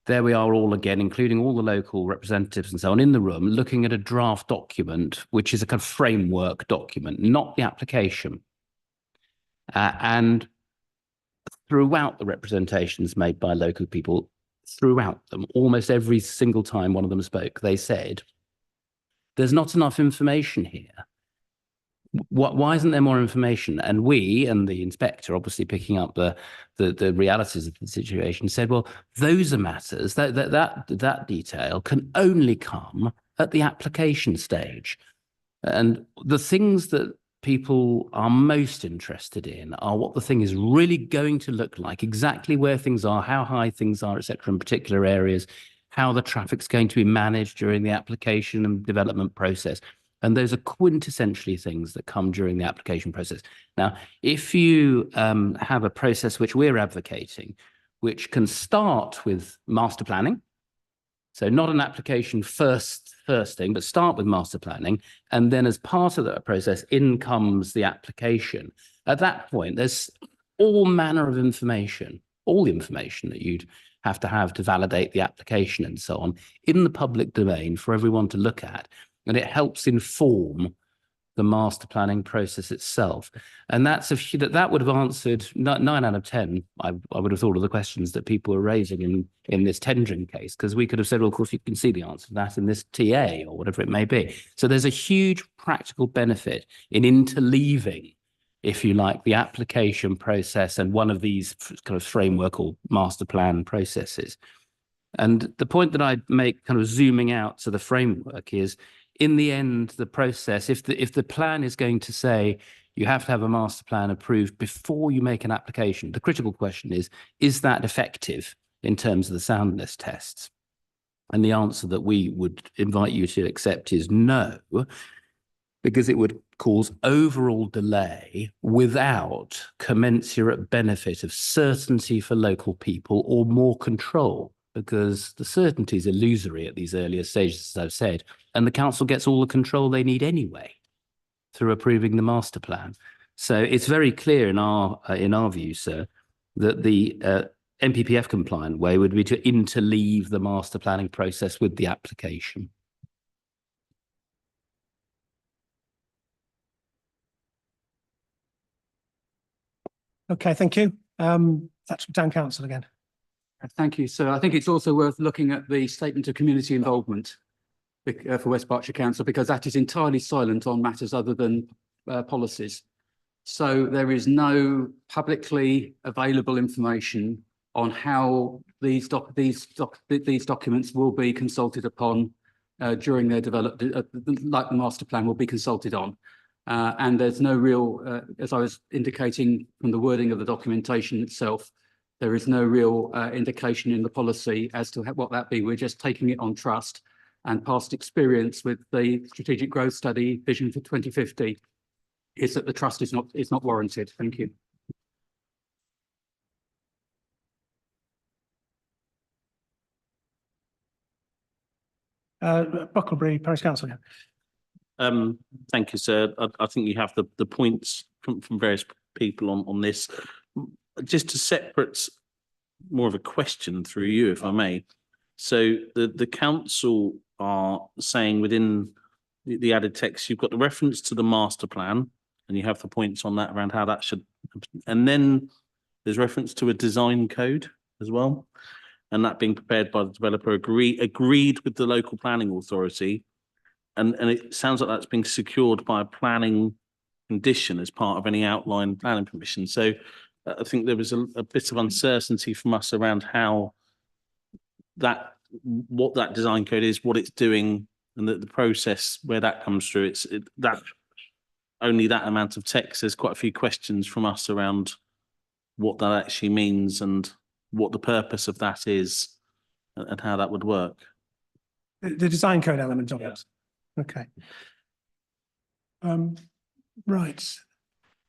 there we are all again, including all the local representatives and so on in the room, looking at a draft document, which is a kind of framework document, not the application. And throughout the representations made by local people, throughout them, almost every single time one of them spoke, they said, there's not enough information here. Why isn't there more information? And we and the inspector, obviously picking up the realities of the situation, said, well, those are matters that detail can only come at the application stage. And the things that people are most interested in are what the thing is really going to look like, exactly where things are, how high things are, etc., in particular areas, how the traffic's going to be managed during the application and development process. And those are quintessentially things that come during the application process. Now, if you have a process which we're advocating, which can start with master planning, so not an application first thing, but start with master planning, and then as part of that process, in comes the application. At that point, there's all manner of information, all the information that you'd have to validate the application and so on in the public domain for everyone to look at. And it helps inform the master planning process itself. And that would have answered 9 out of 10, I would have thought, of the questions that people were raising in this tendering case, because we could have said, well, of course, you can see the answer to that in this TA or whatever it may be. So there's a huge practical benefit in interleaving, if you like, the application process and one of these kind of framework or master plan processes. And the point that I make, kind of zooming out to the framework, is in the end, the process, if the plan is going to say you have to have a master plan approved before you make an application. The critical question is that effective in terms of the soundness tests? And the answer that we would invite you to accept is no, because it would cause overall delay without commensurate benefit of certainty for local people or more control, because the certainty is illusory at these earlier stages, as I've said, and the council gets all the control they need anyway through approving the master plan. So it's very clear in our view, sir, that the NPPF compliant way would be to interleave the master planning process with the application. Okay, thank you. That's town council again. Thank you. So I think it's also worth looking at the statement of community involvement for West Berkshire Council, because that is entirely silent on matters other than policies. So there is no publicly available information on how these documents will be consulted upon during their development, like the master plan will be consulted on. And there's no real, as I was indicating from the wording of the documentation itself, there is no real indication in the policy as to what that be. We're just taking it on trust, and past experience with the strategic growth study vision for 2050 is that the trust is not warranted. Thank you. Bucklebury Parish Council again. Thank you, sir. I think you have the points from various people on this. Just to separate more of a question through you, if I may. So the council are saying within the added text, you've got the reference to the master plan, and you have the points on that around how that should, and then there's reference to a design code as well, and that being prepared by the developer agreed with the local planning authority, and it sounds like that's being secured by a planning condition as part of any outline planning permission. So I think there was a bit of uncertainty from us around how what that design code is, what it's doing, and the process where that comes through. That only that amount of text. There's quite a few questions from us around what that actually means and what the purpose of that is and how that would work. The design code element of it. Okay. Right.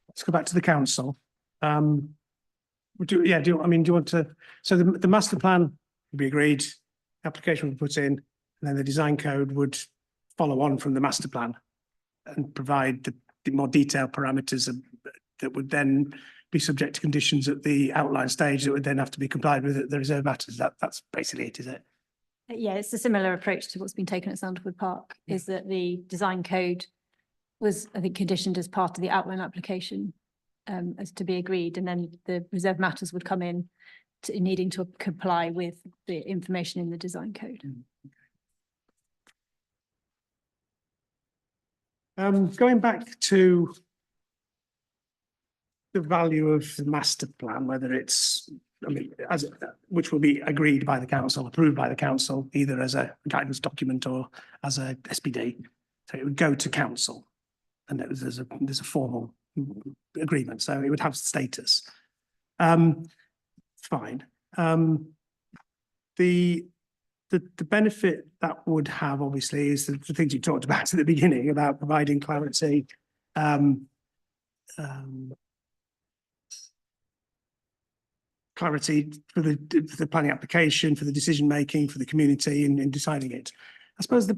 Let's go back to the council. Do you want to, so the master plan would be agreed, application would be put in, and then the design code would follow on from the master plan and provide the more detailed parameters that would then be subject to conditions at the outline stage that would then have to be complied with at the reserve matters. That's basically it, is it? Yeah, it's a similar approach to what's been taken at Sandalwood Park, is that the design code was, I think, conditioned as part of the outline application as to be agreed, and then the reserve matters would come in to needing to comply with the information in the design code. Going back to the value of the master plan, whether it's, which will be agreed by the council, approved by the council, either as a guidance document or as a SPD. So it would go to council, and there's a formal agreement, so it would have status. Fine. The benefit that would have, obviously, is the things you talked about at the beginning about providing clarity, clarity for the planning application, for the decision making, for the community in deciding it. I suppose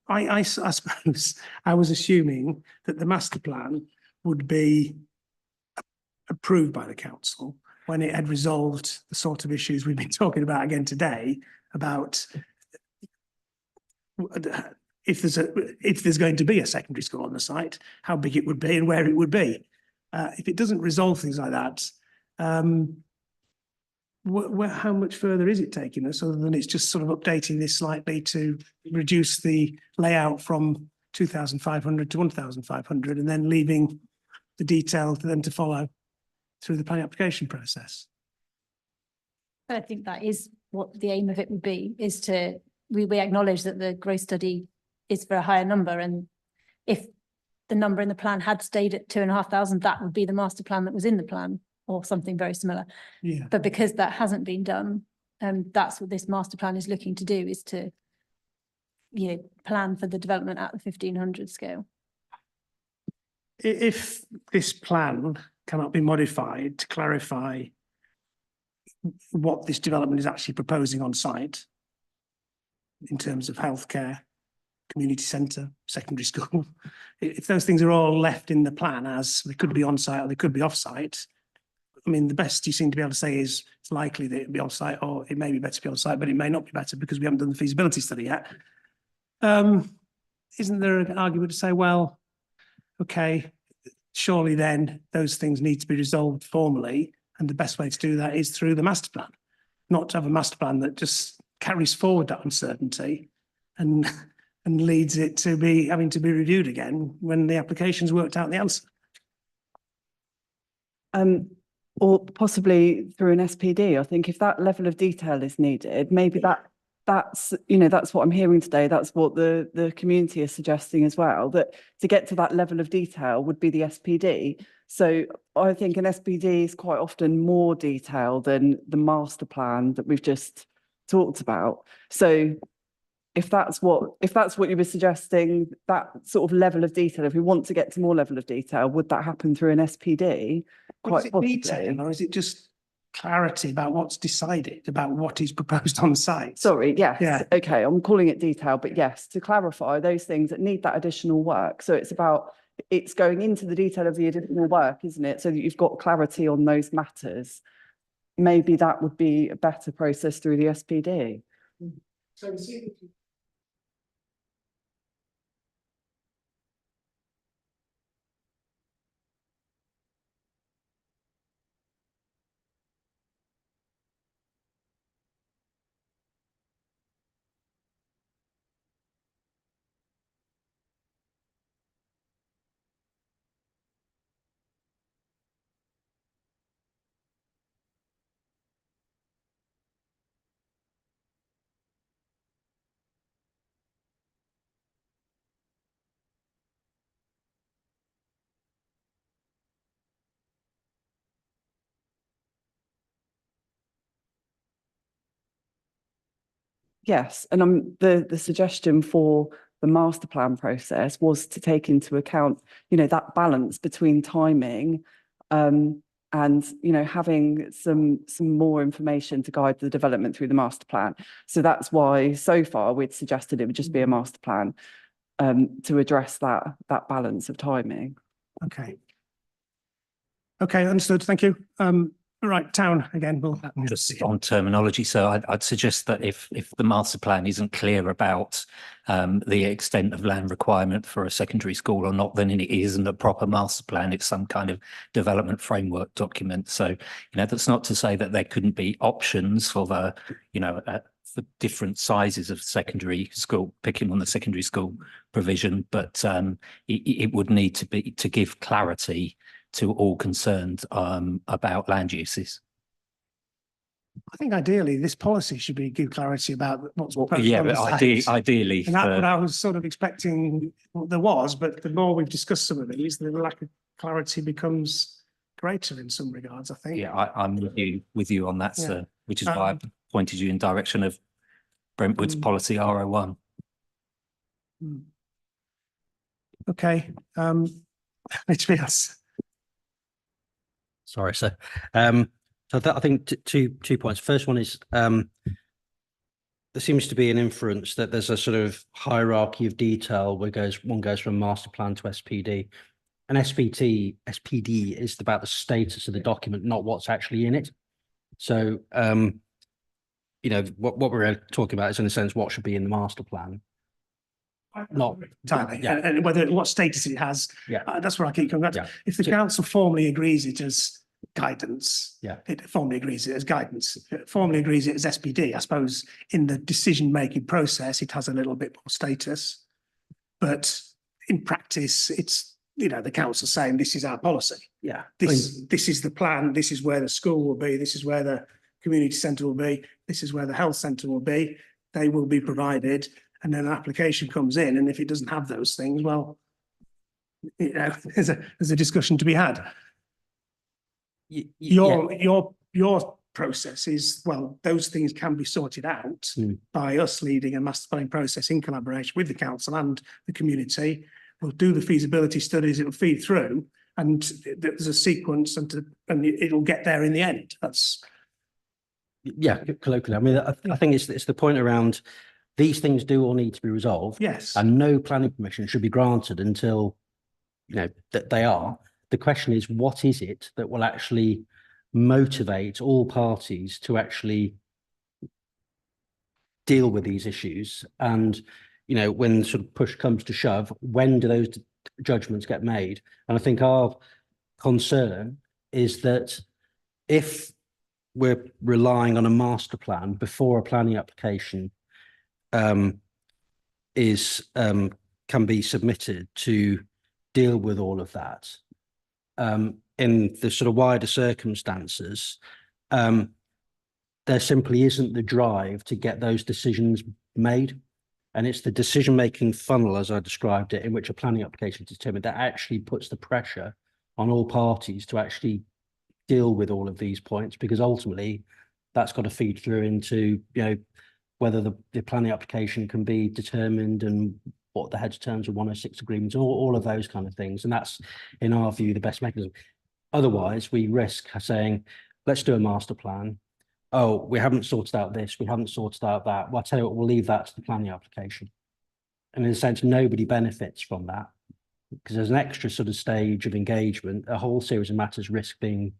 I suppose I was assuming that the master plan would be approved by the council when it had resolved the sort of issues we've been talking about again today, about if there's going to be a secondary school on the site, how big it would be and where it would be. If it doesn't resolve things like that, how much further is it taking us, other than it's just sort of updating this slightly to reduce the layout from 2,500 to 1,500 and then leaving the detail for them to follow through the planning application process? I think that is what the aim of it would be, is to, we acknowledge that the growth study is for a higher number, and if the number in the plan had stayed at 2,500, that would be the master plan that was in the plan or something very similar. Yeah. But because that hasn't been done, that's what this master plan is looking to do, is to, you know, plan for the development at the 1,500 scale. If this plan cannot be modified to clarify what this development is actually proposing on site in terms of healthcare, community centre, secondary school, if those things are all left in the plan as they could be on site or they could be off site, I mean, the best you seem to be able to say is it's likely that it'll be on site, or it may be better to be on site, but it may not be better because we haven't done the feasibility study yet. Isn't there an argument to say, well, okay, surely then those things need to be resolved formally, and the best way to do that is through the master plan, not to have a master plan that just carries forward that uncertainty and leads it to be having to be reviewed again when the application's worked out the answer. Or possibly through an SPD. I think if that level of detail is needed, maybe that's, you know, that's what I'm hearing today. That's what the community is suggesting as well, that to get to that level of detail would be the SPD. So I think an SPD is quite often more detail than the master plan that we've just talked about. So if that's what you were suggesting, that sort of level of detail, if we want to get to more level of detail, would that happen through an SPD? Is it detail, or is it just clarity about what's decided, about what is proposed on site? Sorry, yes. Yeah. Okay, I'm calling it detail, but yes, to clarify those things that need that additional work. So it's going into the detail of the additional work, isn't it? So that you've got clarity on those matters. Maybe that would be a better process through the SPD. So Yes, and the suggestion for the master plan process was to take into account, you know, that balance between timing, and, you know, having some more information to guide the development through the master plan. So that's why so far we'd suggested it would just be a master plan, to address that balance of timing. okay. Okay, understood. Thank you. Right, town again. We'll Just on terminology, so I'd suggest that if the master plan isn't clear about the extent of land requirement for a secondary school or not, then it isn't a proper master plan. It's some kind of development framework document. So, you know, that's not to say that there couldn't be options for the, you know, for different sizes of secondary school, picking on the secondary school provision, but it would need to be to give clarity to all concerned about land uses. I think ideally this policy should give clarity about what's proposed Yeah, on the but site. ideally, And that's what I was sort of expecting there was, but the more we've discussed some of these, the lack of clarity becomes greater in some regards, I think. yeah, I'm with you on that, Yeah. sir, which is why I pointed you in direction of Brentwood's policy R01. Okay, anything else? Sorry, sir. So I think two points. First one is there seems to be an inference that there's a sort of hierarchy of detail where one goes from master plan to SPD. An SPD is about the status of the document, not what's actually in it. So you know, what we're talking about is in a sense what should be in the master plan. Not entirely, yeah. and what status it has. Yeah. That's where I keep coming back to. Yeah. If the council formally agrees it as guidance, Yeah. it formally agrees it as guidance, it formally agrees it as SPD. I suppose in the decision-making process, it has a little bit more status, but in practice, it's, you know, the council saying this is our policy. Yeah. This is the plan. This is where the school will be. This is where the community centre will be. This is where the health centre will be. They will be provided. And then an application comes in, and if it doesn't have those things, well, you know, there's a discussion to be had. Yeah. Your process is, well, those things can be sorted out by us leading a master planning process in collaboration with the council and the community. We'll do the feasibility studies, it'll feed through, and there's a sequence and it'll get there in the end. That's Yeah, colloquially. I mean, I think it's the point around these things do all need to be resolved. yes. And no planning permission should be granted until, you know, that they are. The question is, what is it that will actually motivate all parties to actually deal with these issues? And, you know, when sort of push comes to shove, when do those judgments get made? And I think our concern is that if we're relying on a master plan before a planning application can be submitted to deal with all of that, in the sort of wider circumstances, there simply isn't the drive to get those decisions made. And it's the decision-making funnel, as I described it, in which a planning application is determined, that actually puts the pressure on all parties to actually deal with all of these points, because ultimately that's got to feed through into, you know, whether the planning application can be determined and what the heads terms of 106 agreements, all of those kind of things. And that's, in our view, the best mechanism. Otherwise, we risk saying, let's do a master plan. Oh, we haven't sorted out this, we haven't sorted out that. Well, I tell you what, we'll leave that to the planning application. And in a sense, nobody benefits from that, because there's an extra sort of stage of engagement, a whole series of matters risk being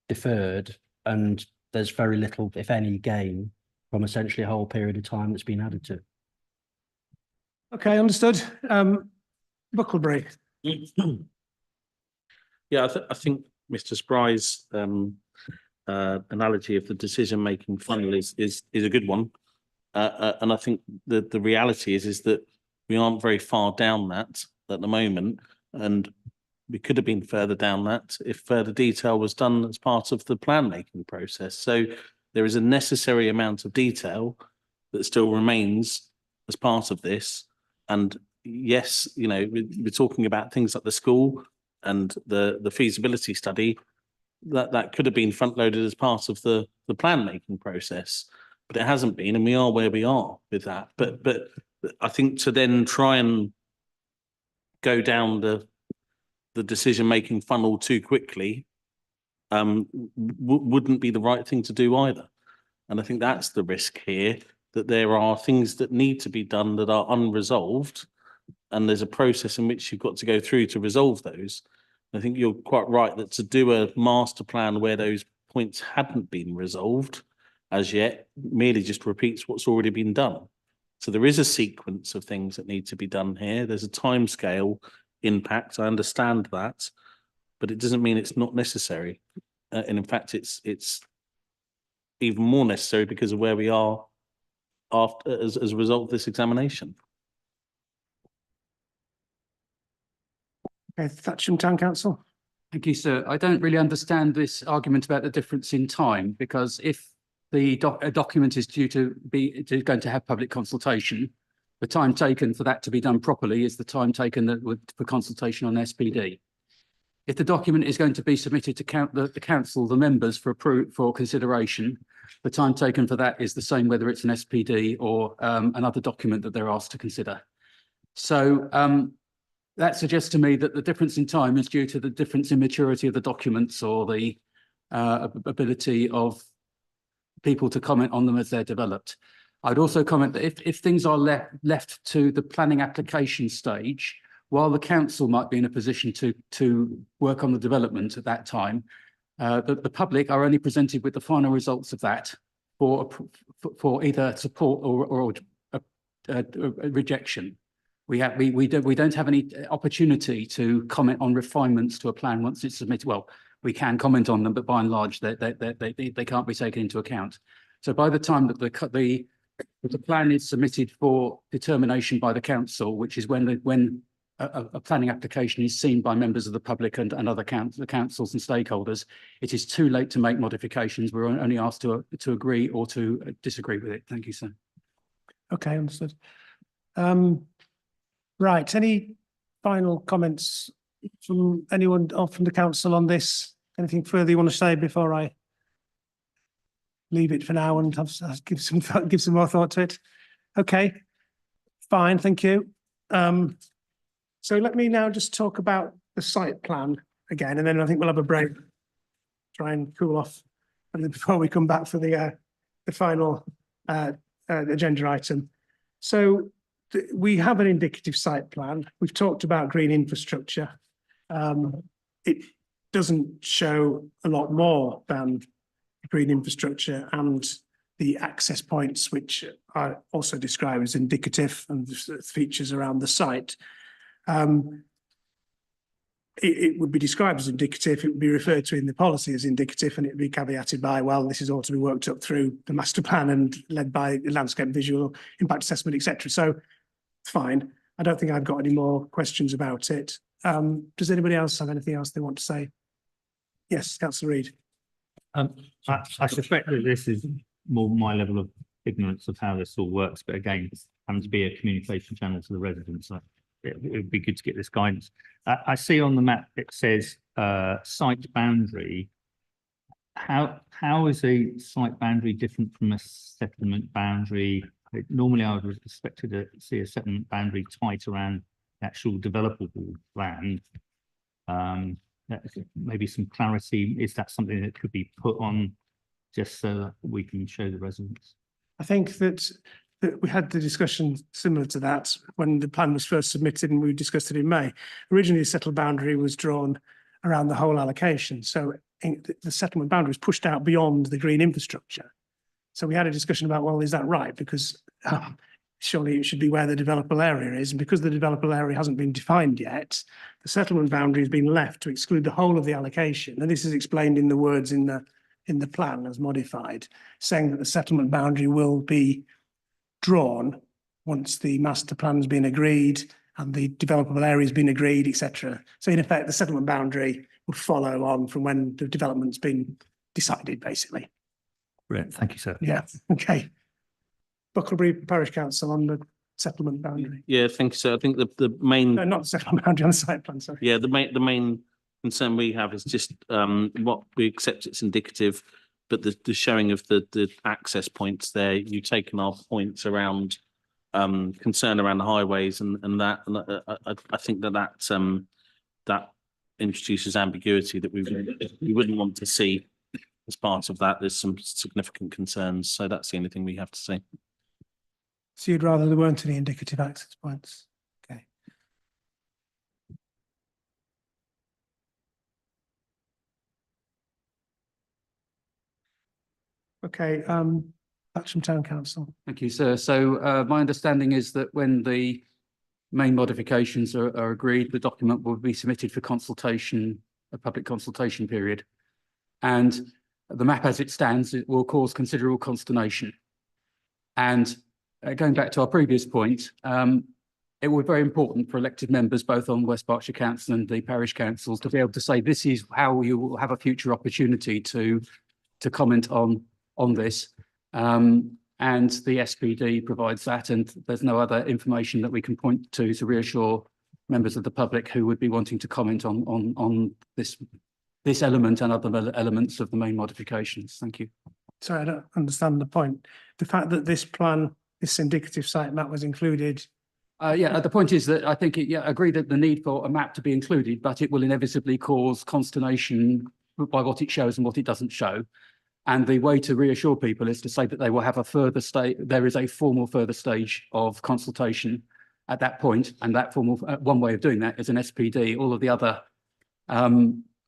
deferred, and there's very little, if any, gain from essentially a whole period of time that's been added to. Okay, understood. Bucklebury. Yeah, I think Mr. Spry's analogy of the decision-making funnel is a good one. And I think the reality is that we aren't very far down that at the moment, and we could have been further down that if further detail was done as part of the plan-making process. So there is a necessary amount of detail that still remains as part of this. And yes, you know, we're talking about things like the school and the feasibility study that could have been front loaded as part of the plan making process, but it hasn't been, and we are where we are with that. But I think to then try and go down the decision making funnel too quickly wouldn't be the right thing to do either. And I think that's the risk here, that there are things that need to be done that are unresolved, and there's a process in which you've got to go through to resolve those. I think you're quite right that to do a master plan where those points hadn't been resolved as yet merely just repeats what's already been done. So there is a sequence of things that need to be done here. There's a timescale impact. I understand that, but it doesn't mean it's not necessary. And in fact, it's even more necessary because of where we are after as a result of this examination. Okay, Thatcham Town Council. Thank you, sir. I don't really understand this argument about the difference in time, because if the document is going to have public consultation, the time taken for that to be done properly is the time taken for consultation on SPD. If the document is going to be submitted to the council, the members for consideration, the time taken for that is the same whether it's an SPD or another document that they're asked to consider. So that suggests to me that the difference in time is due to the difference in maturity of the documents or the ability of people to comment on them as they're developed. I'd also comment that if things are left to the planning application stage, while the council might be in a position to work on the development at that time, the public are only presented with the final results of that for either support or rejection. We don't have any opportunity to comment on refinements to a plan once it's submitted. Well, we can comment on them, but by and large, they can't be taken into account. So by the time that the plan is submitted for determination by the council, which is when a planning application is seen by members of the public and other councils and stakeholders, it is too late to make modifications. We're only asked to agree or to disagree with it. Thank you, sir. Okay, understood. Right, any final comments from anyone or from the council on this? Anything further you want to say before I leave it for now and give some more thought to it? Okay, fine, thank you. So let me now just talk about the site plan again, and then I think we'll have a break. Try and cool off and then before we come back for the final agenda item. So we have an indicative site plan. We've talked about green infrastructure. It doesn't show a lot more than green infrastructure and the access points, which are also described as indicative and features around the site. It would be described as indicative, it would be referred to in the policy as indicative, and it would be caveated by, well, this is all to be worked up through the master plan and led by the landscape visual impact assessment, etc. So fine. I don't think I've got any more questions about it. Does anybody else have anything else they want to say? Yes, Councillor Reid. I suspect that this is more my level of ignorance of how this all works, but again, it's having to be a communication channel to the residents. It would be good to get this guidance. I see on the map it says site boundary. How is a site boundary different from a settlement boundary? Normally, I would have expected to see a settlement boundary tight around the actual developable land. Maybe some clarity. Is that something that could be put on just so that we can show the residents? I think that we had the discussion similar to that when the plan was first submitted and we discussed it in May. Originally, the settled boundary was drawn around the whole allocation. So the settlement boundary was pushed out beyond the green infrastructure. So we had a discussion about, well, is that right? Because surely it should be where the developable area is. And because the developable area hasn't been defined yet, the settlement boundary has been left to exclude the whole of the allocation. And this is explained in the words in the plan as modified, saying that the settlement boundary will be drawn once the master plan has been agreed and the developable area has been agreed, etc. So in effect, the settlement boundary would follow on from when the development's been decided, basically. Brilliant. Thank you, sir. Yeah, okay. Bucklebury Parish Council on the settlement boundary. Yeah, thank you. So I think the main, No, not the settlement boundary, on the site plan, sorry. yeah, the main concern we have is just what we accept it's indicative, but the showing of the access points there, you've taken our points around concern around the highways and that, and I think that introduces ambiguity that we wouldn't want to see as part of that. There's some significant concerns, so that's the only thing we have to say. So you'd rather there weren't any indicative access points? Okay. Okay, Thatcham Town Council. Thank you, sir. So my understanding is that when the main modifications are agreed, the document will be submitted for consultation, a public consultation period. And the map as it stands, it will cause considerable consternation. And going back to our previous point, it was very important for elected members, both on West Berkshire Council and the parish councils, to be able to say, this is how you will have a future opportunity to comment on this. And the SPD provides that, and there's no other information that we can point to reassure members of the public who would be wanting to comment on this element and other elements of the main modifications. Thank you. Sorry, I don't understand the point. The fact that this plan, this indicative site map was included. Yeah, the point is that I think agree that the need for a map to be included, but it will inevitably cause consternation by what it shows and what it doesn't show. And the way to reassure people is to say that they will have a further stage. There is a formal further stage of consultation at that point, and that formal one way of doing that is an SPD. All of the other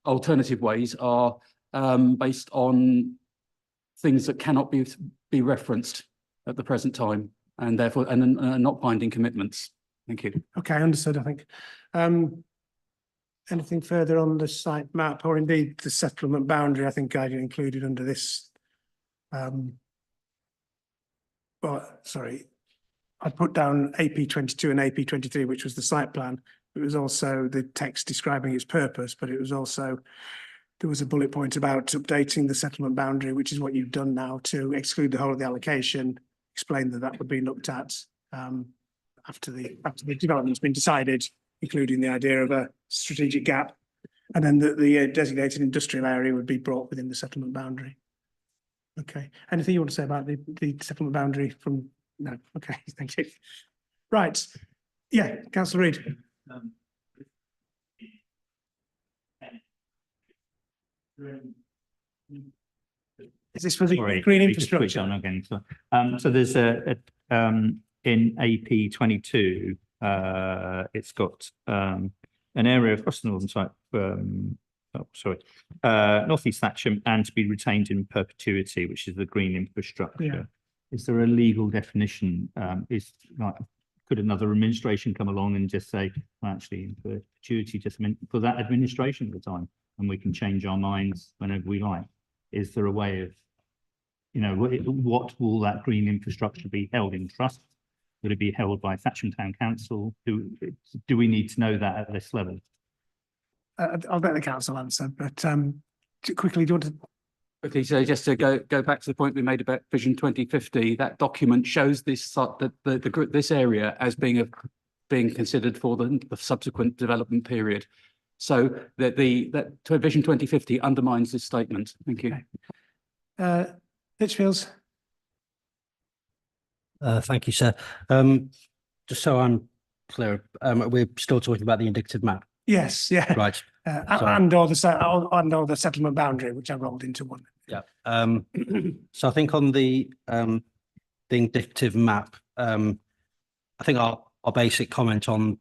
alternative ways are based on things that cannot be referenced at the present time, and therefore not binding commitments. Thank you. Okay, understood, I think. Anything further on the site map or indeed the settlement boundary? I think I included under this. Well, sorry, I put down AP 22 and AP 23, which was the site plan. It was also the text describing its purpose, but it was also, there was a bullet point about updating the settlement boundary, which is what you've done now to exclude the whole of the allocation, explain that would be looked at after the development's been decided including the idea of a strategic gap, and then the designated industrial area would be brought within the settlement boundary. Okay, anything you want to say about the settlement boundary from, no, okay, thank you. Right, yeah, councillor Reid. Is this for the Sorry, green we just switched infrastructure? on again. So there's in AP 22, it's got an area across the northern side, northeast Thatcham, and to be retained in perpetuity, which is the green infrastructure. Yeah. Is there a legal definition? Could another administration come along and just say, well, actually, in perpetuity, just for that administration at the time, and we can change our minds whenever we like? Is there a way of, what will that green infrastructure be held in trust? Would it be held by Thatcham Town Council? Do we need to know that at this level? I'll let the council answer, but quickly, do you want to? Okay, so just to go back to the point we made about Vision 2050, that document shows this this area as being considered for the subsequent development period. So that Vision 2050 undermines this statement. Thank you. Okay. Litchfields. Thank you, sir. Just so I'm clear, we're still talking about the indicative map, Yes, yeah. right? And or the settlement boundary, which I rolled into one. Yeah. So I think on the indicative map, I think our basic comment on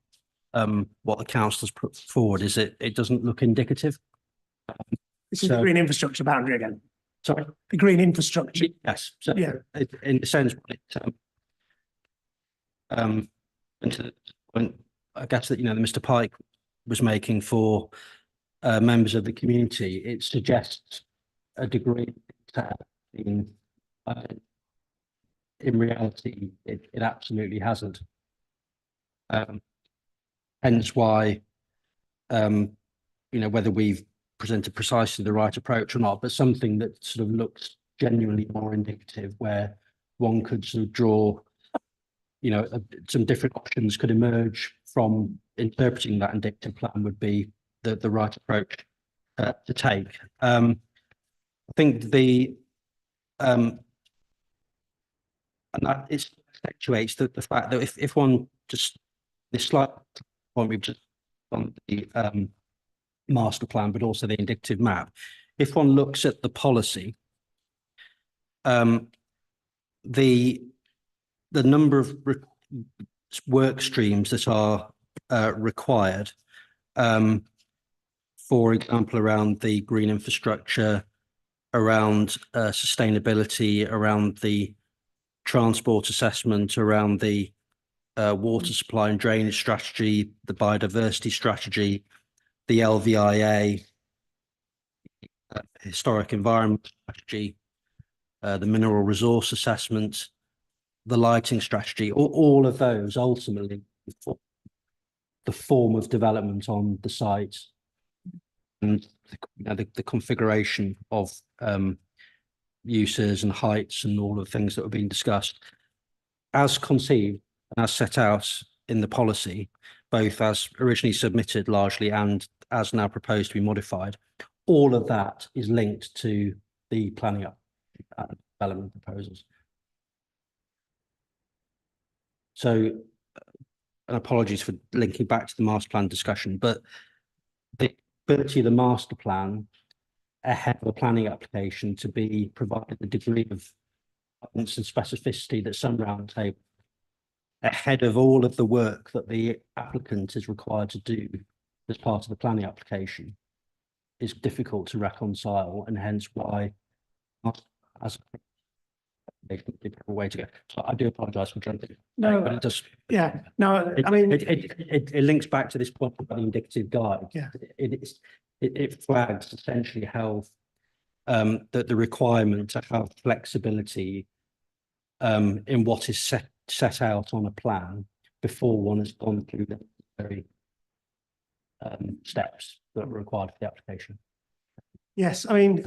what the councillors put forward is it doesn't look indicative. This is the green infrastructure boundary again. Sorry, the green infrastructure. yes. So Yeah. in a sense, and to the point, I guess that that Mr. Pike was making for members of the community, it suggests a degree in reality, it absolutely hasn't. Hence why, whether we've presented precisely the right approach or not, but something that sort of looks genuinely more indicative, where one could sort of draw, some different options could emerge from interpreting that indicative plan would be the right approach to take. I think and that accentuates the fact that if one just this slight point we've just on the master plan, but also the indicative map, if one looks at the policy, the number of work streams that are required, for example, around the green infrastructure, around sustainability, around the transport assessment, around the water supply and drainage strategy, the biodiversity strategy, the LVIA, historic environment strategy, the mineral resource assessment, the lighting strategy, all of those ultimately the form of development on the site and the configuration of uses and heights and all of the things that were being discussed as conceived and as set out in the policy, both as originally submitted largely and as now proposed to be modified. All of that is linked to the planning up development proposals. So, and apologies for linking back to the master plan discussion, but the ability of the master plan ahead of a planning application to be provided the degree of and specificity that some round table ahead of all of the work that the applicant is required to do as part of the planning application is difficult to reconcile, and hence why as a way to go. So I do apologise for jumping. No, but it just no, I mean it links back to this point about the indicative guide. Yeah. It flags essentially how that the requirement to have flexibility in what is set out on a plan before one has gone through the very steps that are required for the application. yes, I mean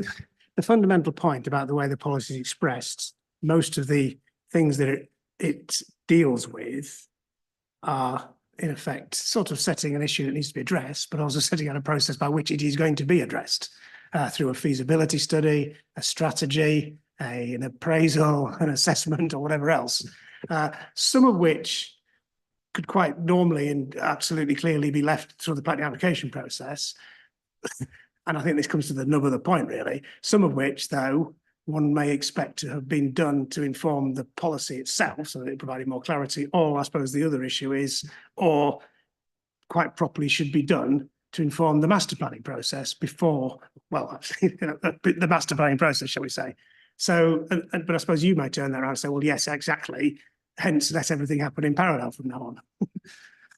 the fundamental point about the way the policy is expressed, most of the things that it deals with are in effect, sort of setting an issue that needs to be addressed, but also setting out a process by which it is going to be addressed through a feasibility study, a strategy, an appraisal, an assessment, or whatever else. Some of which could quite normally and absolutely clearly be left through the planning application process. And I think this comes to the nub of the point, really. Some of which, though, one may expect to have been done to inform the policy itself so that it provided more clarity. Or I suppose the other issue is, or quite properly should be done to inform the master planning process before, well, the master planning process, shall we say. So, but I suppose you might turn that around and say, well, yes, exactly. Hence, let everything happen in parallel from now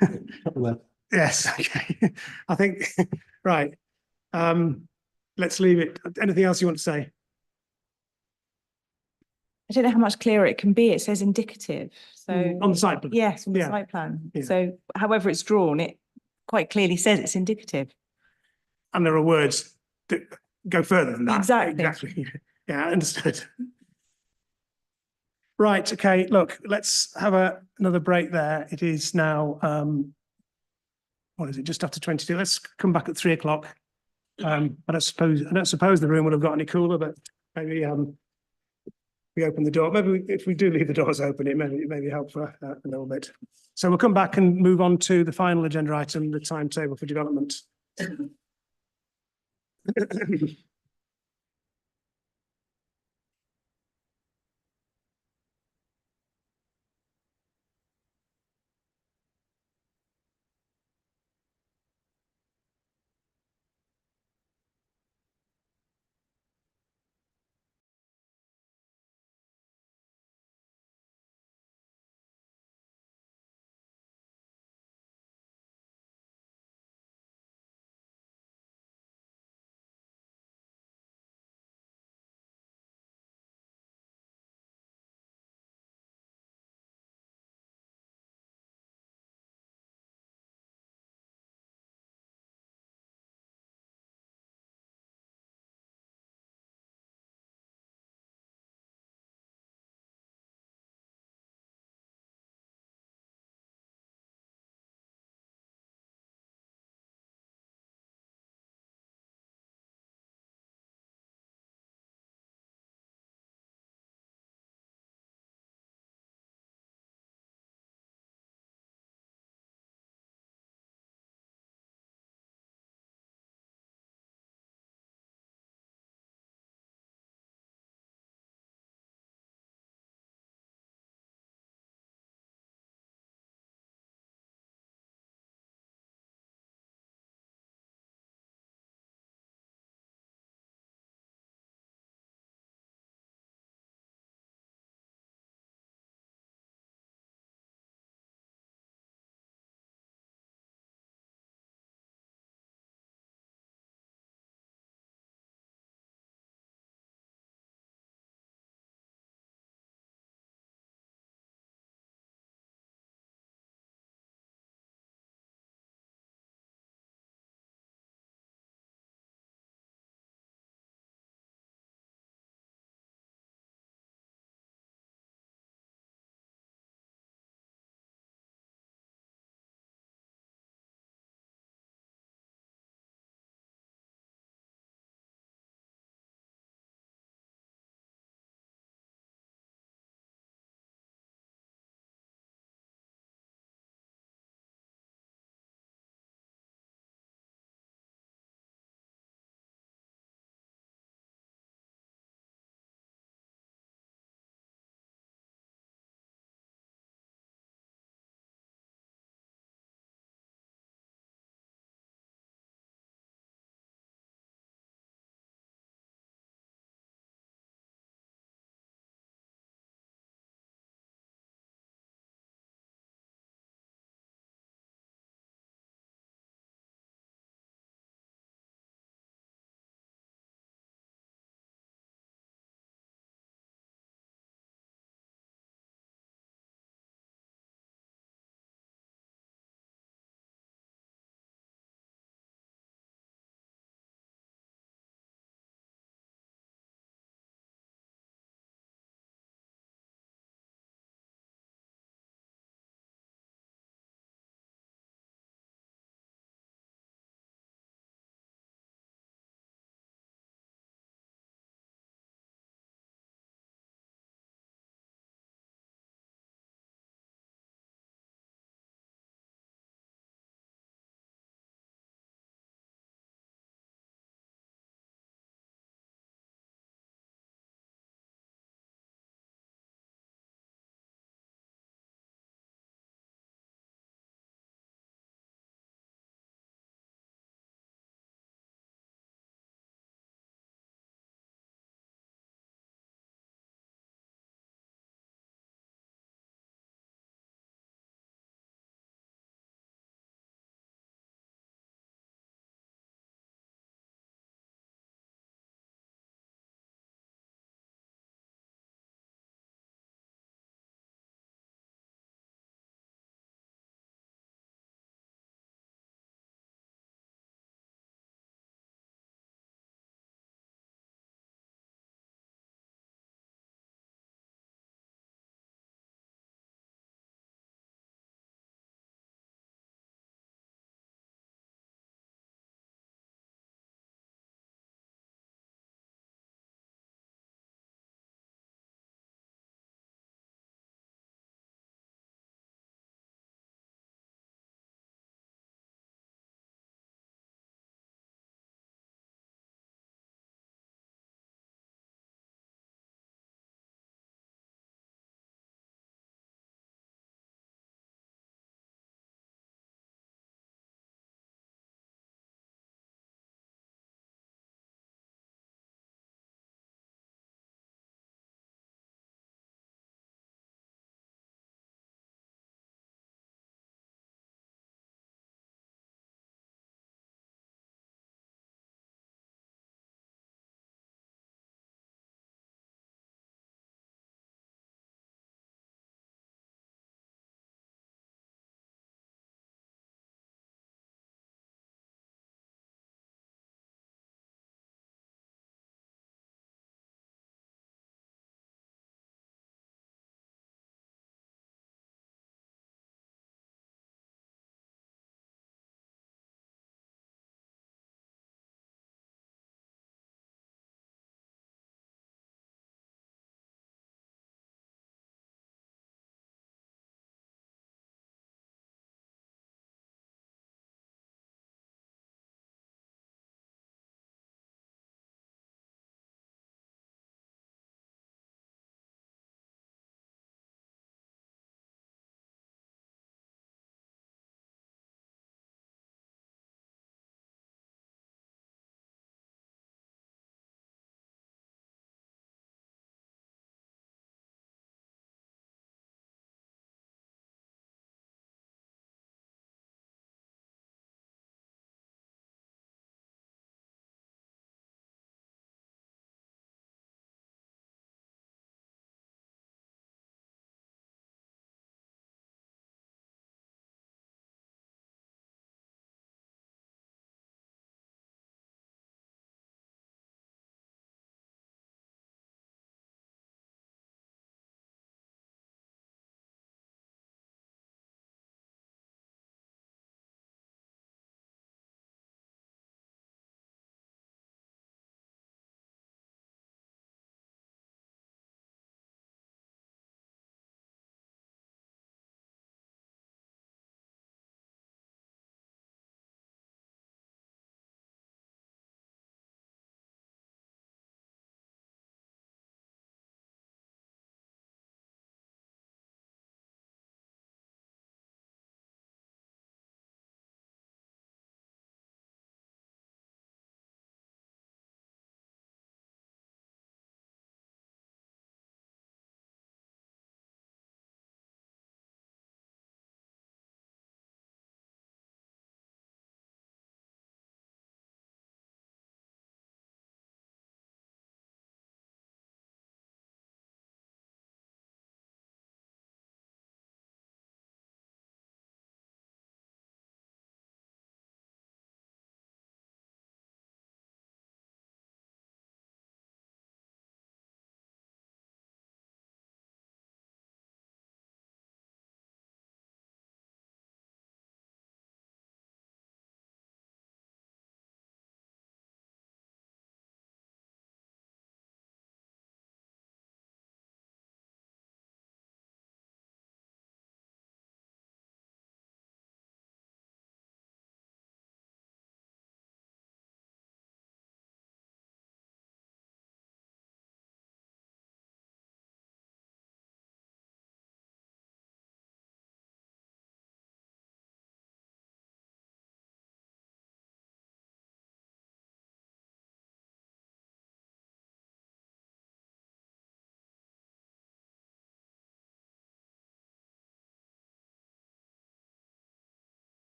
on. Well, Yes, okay. I think, right. Let's leave it. Anything else you want to say? I don't know how much clearer it can be. It says indicative. So On the site plan? yes, on the Yeah. site plan. Yeah. So however it's drawn, it quite clearly says it's indicative. And there are words that go further than that. Exactly. Exactly. Yeah, understood. Right, okay, look, let's have another break there. It is now, what is it, just after 22? Let's come back at 3 o'clock. I don't suppose the room would have got any cooler, but maybe we open the door. Maybe if we do leave the doors open, it may help for a little bit. So we'll come back and move on to the final agenda item, the timetable for development.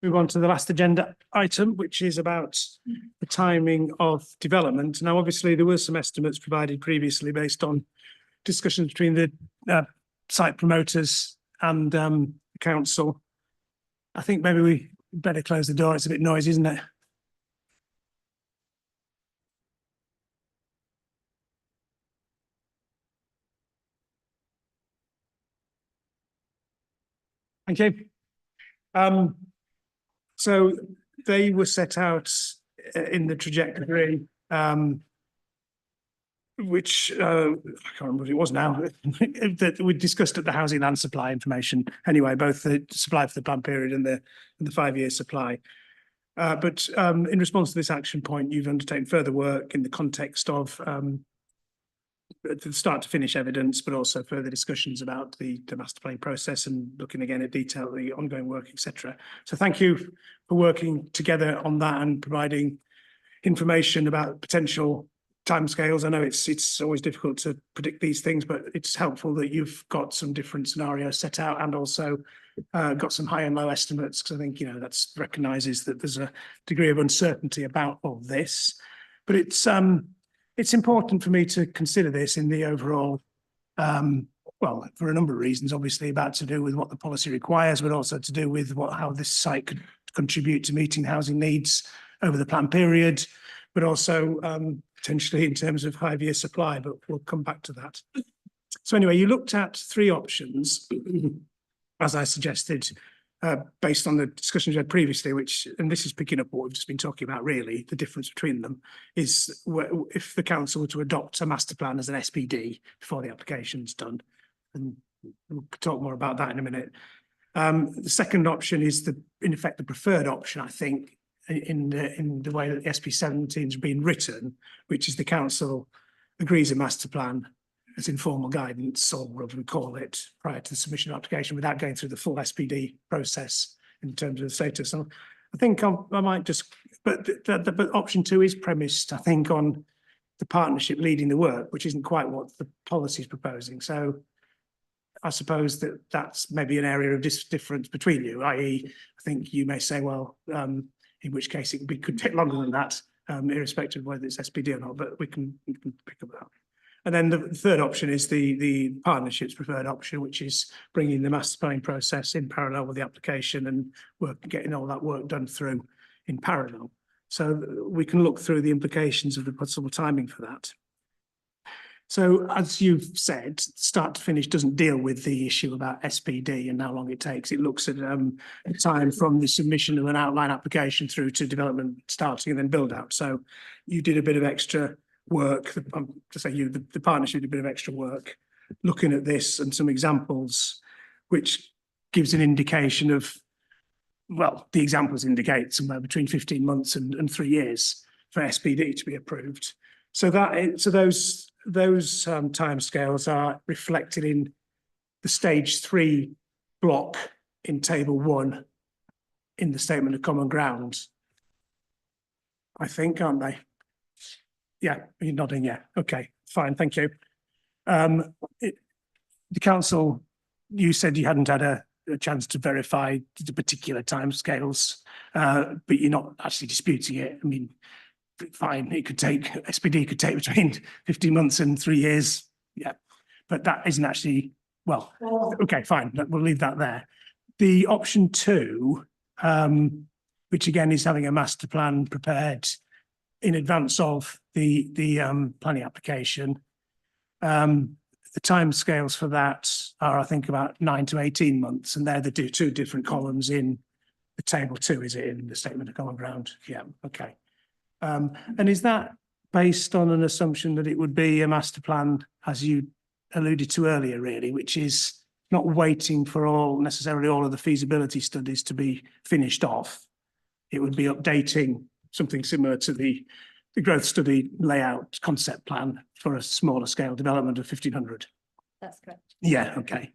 Move on to the last agenda item, which is about the timing of development. Now, obviously, there were some estimates provided previously based on discussions between the site promoters and the council. I think maybe we better close the door. It's a bit noisy, isn't it? Thank you. So they were set out in the trajectory, which I can't remember what it was now, that we discussed at the housing and supply information. Anyway, both the supply for the plan period and the 5-year supply. But in response to this action point, you've undertaken further work in the context of the start to finish evidence, but also further discussions about the master planning process and looking again at detail, the ongoing work, etc. So thank you for working together on that and providing information about potential timescales. I know it's always difficult to predict these things, but it's helpful that you've got some different scenarios set out and also got some high and low estimates, because I think, you know, that's recognises that there's a degree of uncertainty about all this. But it's important for me to consider this in the overall, well, for a number of reasons, obviously about to do with what the policy requires, but also to do with how this site could contribute to meeting housing needs over the plan period, but also potentially in terms of 5-year supply, but we'll come back to that. So anyway, you looked at 3 options, as I suggested, based on the discussions we had previously, which, and this is picking up what we've just been talking about really, the difference between them is if the council were to adopt a master plan as an SPD before the application's done, and we'll talk more about that in a minute. The second option is in effect, the preferred option, I think, in the way that the SP17 is being written, which is the council agrees a master plan as informal guidance, or whatever we call it, prior to the submission of application without going through the full SPD process in terms of the status. So I think I might just, but option 2 is premised, I think, on the partnership leading the work, which isn't quite what the policy is proposing. So I suppose that's maybe an area of difference between you, i.e. I think you may say, well, in which case it could take longer than that, irrespective of whether it's SPD or not, but we can pick up that. And then the third option is the partnerships preferred option, which is bringing the master planning process in parallel with the application and getting all that work done through in parallel. So we can look through the implications of the possible timing for that. So as you've said, start to finish doesn't deal with the issue about SPD and how long it takes. It looks at time from the submission of an outline application through to development starting and then build out. So you did a bit of extra work, the partnership did a bit of extra work looking at this and some examples, which gives an indication of, well, the examples indicate somewhere between 15 months and 3 years for SPD to be approved. So those timescales are reflected in the stage 3 block in table 1 in the statement of common ground, I think, aren't they? Yeah, you're nodding, yeah. Okay, fine, thank you. The council, you said you hadn't had a chance to verify the particular timescales, but you're not actually disputing it. I mean, fine, SPD could take between 15 months and 3 years, yeah. But that isn't actually, well, okay, fine, we'll leave that there. The option 2, which again is having a master plan prepared in advance of the planning application. The timescales for that are, I think, about 9 to 18 months, and they're the 2 different columns in the table 2, is it, in the statement of common ground? Yeah, okay. And is that based on an assumption that it would be a master plan, as you alluded to earlier, really, which is not waiting for necessarily all of the feasibility studies to be finished off? It would be updating something similar to the growth study layout concept plan for a smaller scale development of 1,500. That's correct. Yeah, okay.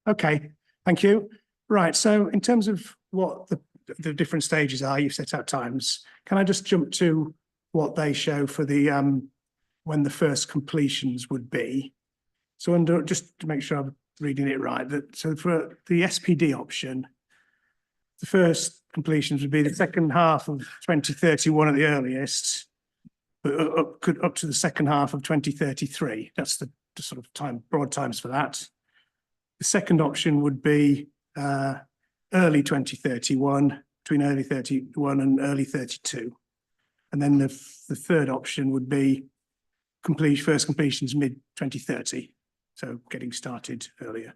Okay, thank you. Right, so in terms of what the different stages are, you've set out times. Can I just jump to what they show for the when the first completions would be? So under, just to make sure I'm reading it right, that so for the SPD option, the first completions would be the second half of 2031 at the earliest, but up to the second half of 2033. That's the sort of broad times for that. The second option would be early 2031, between early 31 and early 32. And then the third option would be first completions mid 2030. So getting started earlier.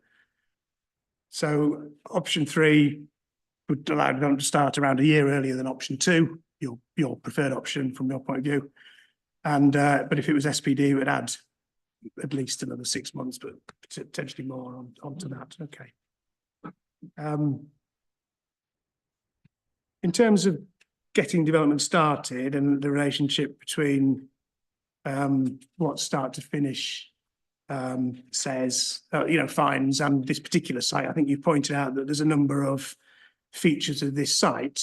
So option 3 would allow them to start around a year earlier than option 2, your preferred option from your point of view. And but if it was SPD, it would add at least another 6 months, but potentially more onto that. Okay. In terms of getting development started and the relationship between what start to finish says, finds, and this particular site, I think you pointed out that there's a number of features of this site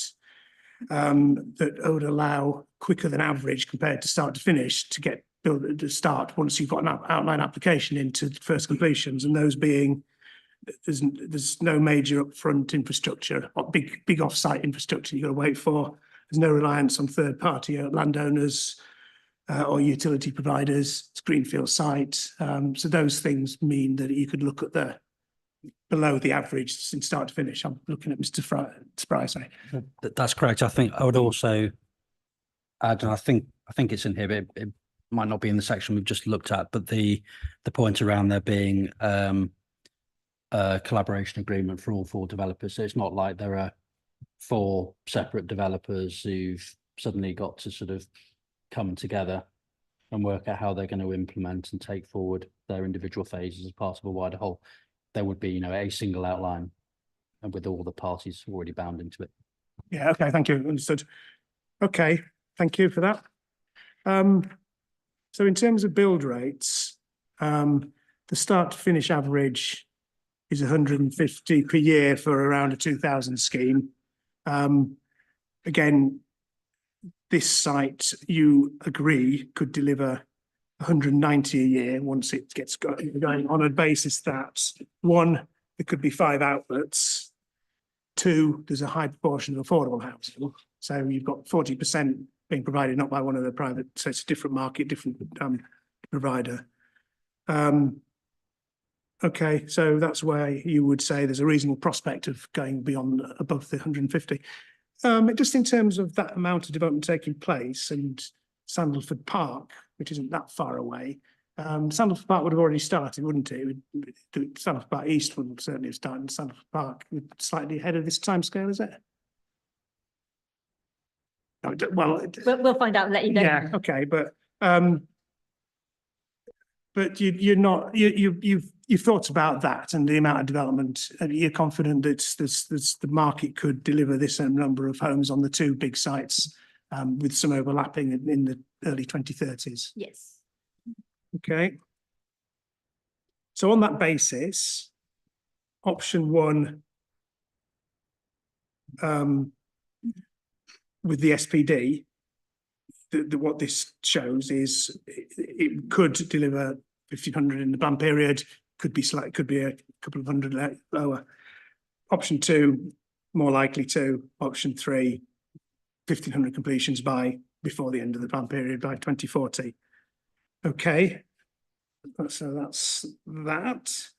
that would allow quicker than average compared to start to finish to get build to start once you've got an outline application into first completions, and those being there's no major upfront infrastructure, big off-site infrastructure you've got to wait for. There's no reliance on third-party landowners or utility providers. It's greenfield site. So those things mean that you could look at the below the average in start to finish. I'm looking at Mr. Spry, sorry. That's correct. I think I would also add, and I think it's in here, but it might not be in the section we've just looked at, but the point around there being a collaboration agreement for all 4 developers. So it's not like there are 4 separate developers who've suddenly got to sort of come together and work out how they're going to implement and take forward their individual phases as part of a wider whole. There would be, a single outline, and with all the parties already bound into it. Yeah, okay, thank you. Understood. Okay, thank you for that. So in terms of build rates, the start to finish average is 150 per year for around a 2,000 scheme. Again, this site, you agree, could deliver 190 a year once it gets going on a basis that 1, there could be 5 outlets. 2, there's a high proportion of affordable housing. So you've got 40% being provided not by one of the private, so it's a different market, different provider. Okay, so that's where you would say there's a reasonable prospect of going beyond above the 150. Just in terms of that amount of development taking place and Sandalford Park, which isn't that far away, Sandalford Park would have already started, wouldn't it? Sandalford Park East would certainly have started. Sandalford Park slightly ahead of this timescale, is it? Well, We'll find out and let you know. yeah, okay, but you're not you've thought about that and the amount of development. You're confident that the market could deliver this number of homes on the 2 big sites with some overlapping in the early 2030s. Yes. Okay. So on that basis, option 1 with the SPD, what this shows is it could deliver 1,500 in the plan period, could be a couple of hundred lower. Option 2, more likely to. Option 3, 1,500 completions before the end of the plan period by 2040. Okay, so that's that.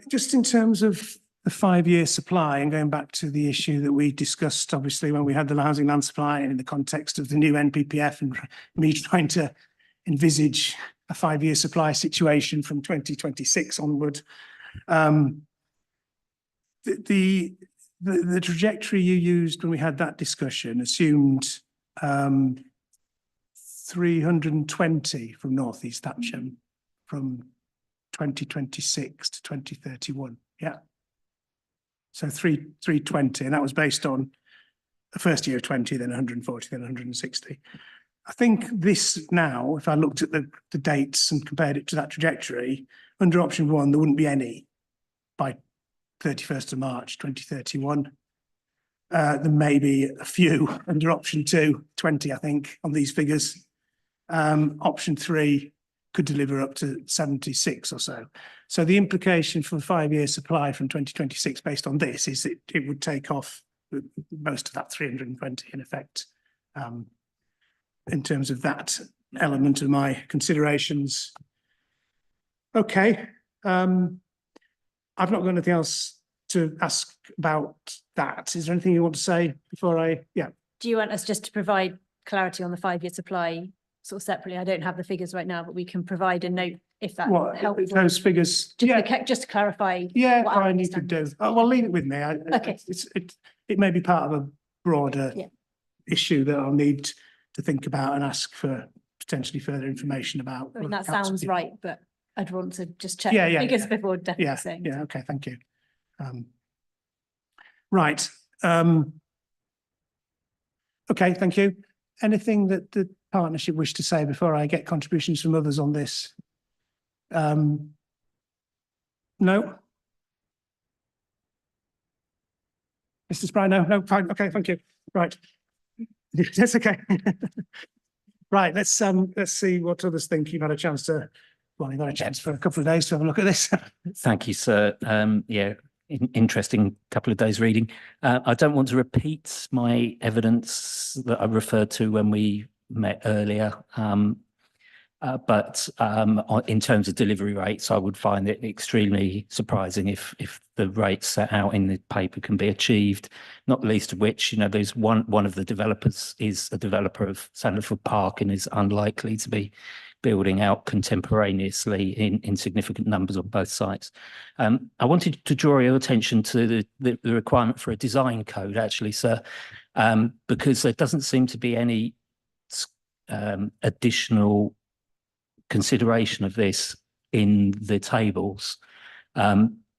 Just in terms of the 5-year supply, and going back to the issue that we discussed, obviously, when we had the housing land supply in the context of the new NPPF and me trying to envisage a 5-year supply situation from 2026 onward. The trajectory you used when we had that discussion assumed 320 from North East Thatcham from 2026 to 2031. Yeah. So 320, and that was based on the first year of 20, then 140, then 160. I think this now, if I looked at the dates and compared it to that trajectory, under option 1, there wouldn't be any by 31st of March 2031. There may be a few under option 2, 20, I think, on these figures. Option 3, could deliver up to 76 or so. So the implication for 5-year supply from 2026 based on this is that it would take off most of that 320 in effect. In terms of that element of my considerations. Okay. I've not got anything else to ask about that. Is there anything you want to say before yeah. Do you want us just to provide clarity on the 5-year supply sort of separately? I don't have the figures right now, but we can provide a note if that What, helps. those figures? Yeah, Just to clarify. yeah, what our fine, you could do. understanding is. Oh, well, leave it with me. Okay. It may be part of a broader Yeah. issue that I'll need to think about and ask for potentially further information about. I mean, that sounds right, but I'd want to just check Yeah, the yeah, figures yeah. before definitely Yeah, saying. yeah, okay, thank you. Right. Okay, thank you. Anything that the partnership wish to say before I get contributions from others on this? No? Mr. Spry, no, fine, okay, thank you. Right. That's okay. Right, let's see what others think. You've had a chance to, well, you've had a chance for a couple of days to have a look at this. Thank you, sir. Yeah, interesting couple of days reading. I don't want to repeat my evidence that I referred to when we met earlier. But in terms of delivery rates, I would find it extremely surprising if the rates set out in the paper can be achieved, not least of which, there's one of the developers is a developer of Sandalwood Park and is unlikely to be building out contemporaneously in significant numbers on both sites. I wanted to draw your attention to the requirement for a design code, actually, sir, because there doesn't seem to be any additional consideration of this in the tables.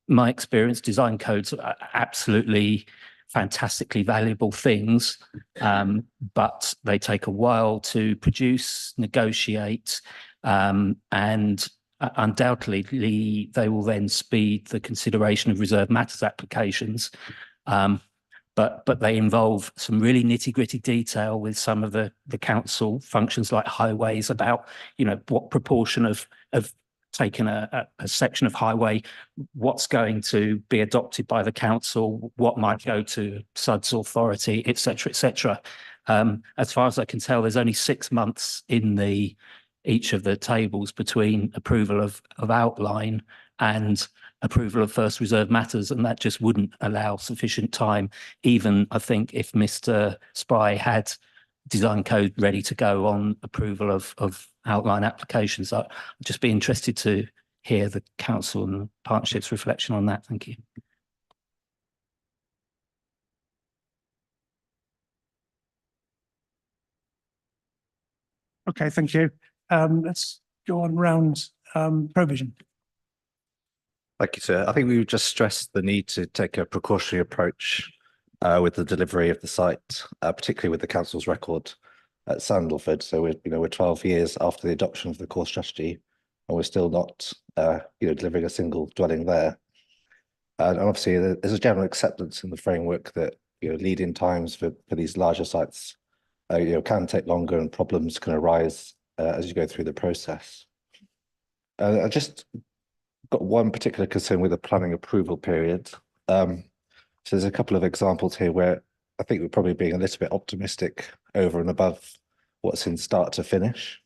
My experience, design codes are absolutely fantastically valuable things, but they take a while to produce, negotiate, and undoubtedly they will then speed the consideration of reserved matters applications. But they involve some really nitty-gritty detail with some of the council functions like highways about, what proportion of taking a section of highway, what's going to be adopted by the council, what might go to SUD's authority, et cetera, et cetera. As far as I can tell, there's only 6 months in each of the tables between approval of outline and approval of first reserved matters, and that just wouldn't allow sufficient time, even I think if Mr. Spry had design code ready to go on approval of outline applications. I'd just be interested to hear the council and the partnership's reflection on that. Thank you. Okay, thank you. Let's go on round provision. Thank you, sir. I think we would just stress the need to take a precautionary approach with the delivery of the site, particularly with the council's record at Sandalwood. So we're 12 years after the adoption of the core strategy, and we're still not delivering a single dwelling there. And obviously, there's a general acceptance in the framework that lead-in times for these larger sites can take longer, and problems can arise as you go through the process. I just got one particular concern with the planning approval period. So there's a couple of examples here where I think we're probably being a little bit optimistic over and above what's in start to finish.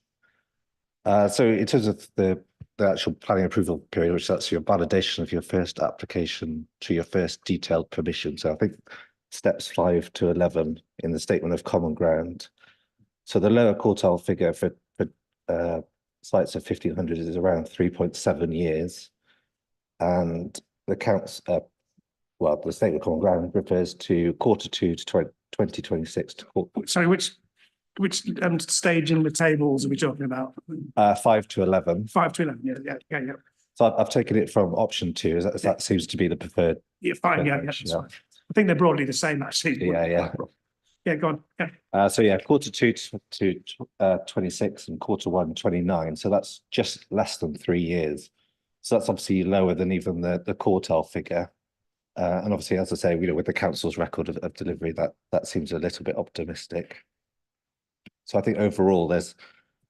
So in terms of the actual planning approval period, which that's your validation of your first application to your first detailed permission. So I think steps 5 to 11 in the statement of common ground. So the lower quartile figure for sites of 1500 is around 3.7 years. And the counts, the statement of common ground refers to Q2 to 2026. Sorry, which stage in the tables are we talking about? 5 to 11. 5 to 11, yeah. So I've taken it from option 2, as that seems to be the preferred. Yeah, fine, yeah. That's fine. I think they're broadly the same, actually. Yeah. Yeah, go on. Yeah. So yeah, Q2 to 26 and Q1 29. So that's just less than 3 years. So that's obviously lower than even the quartile figure. And obviously, as I say, with the council's record of delivery, that seems a little bit optimistic. So I think overall, there's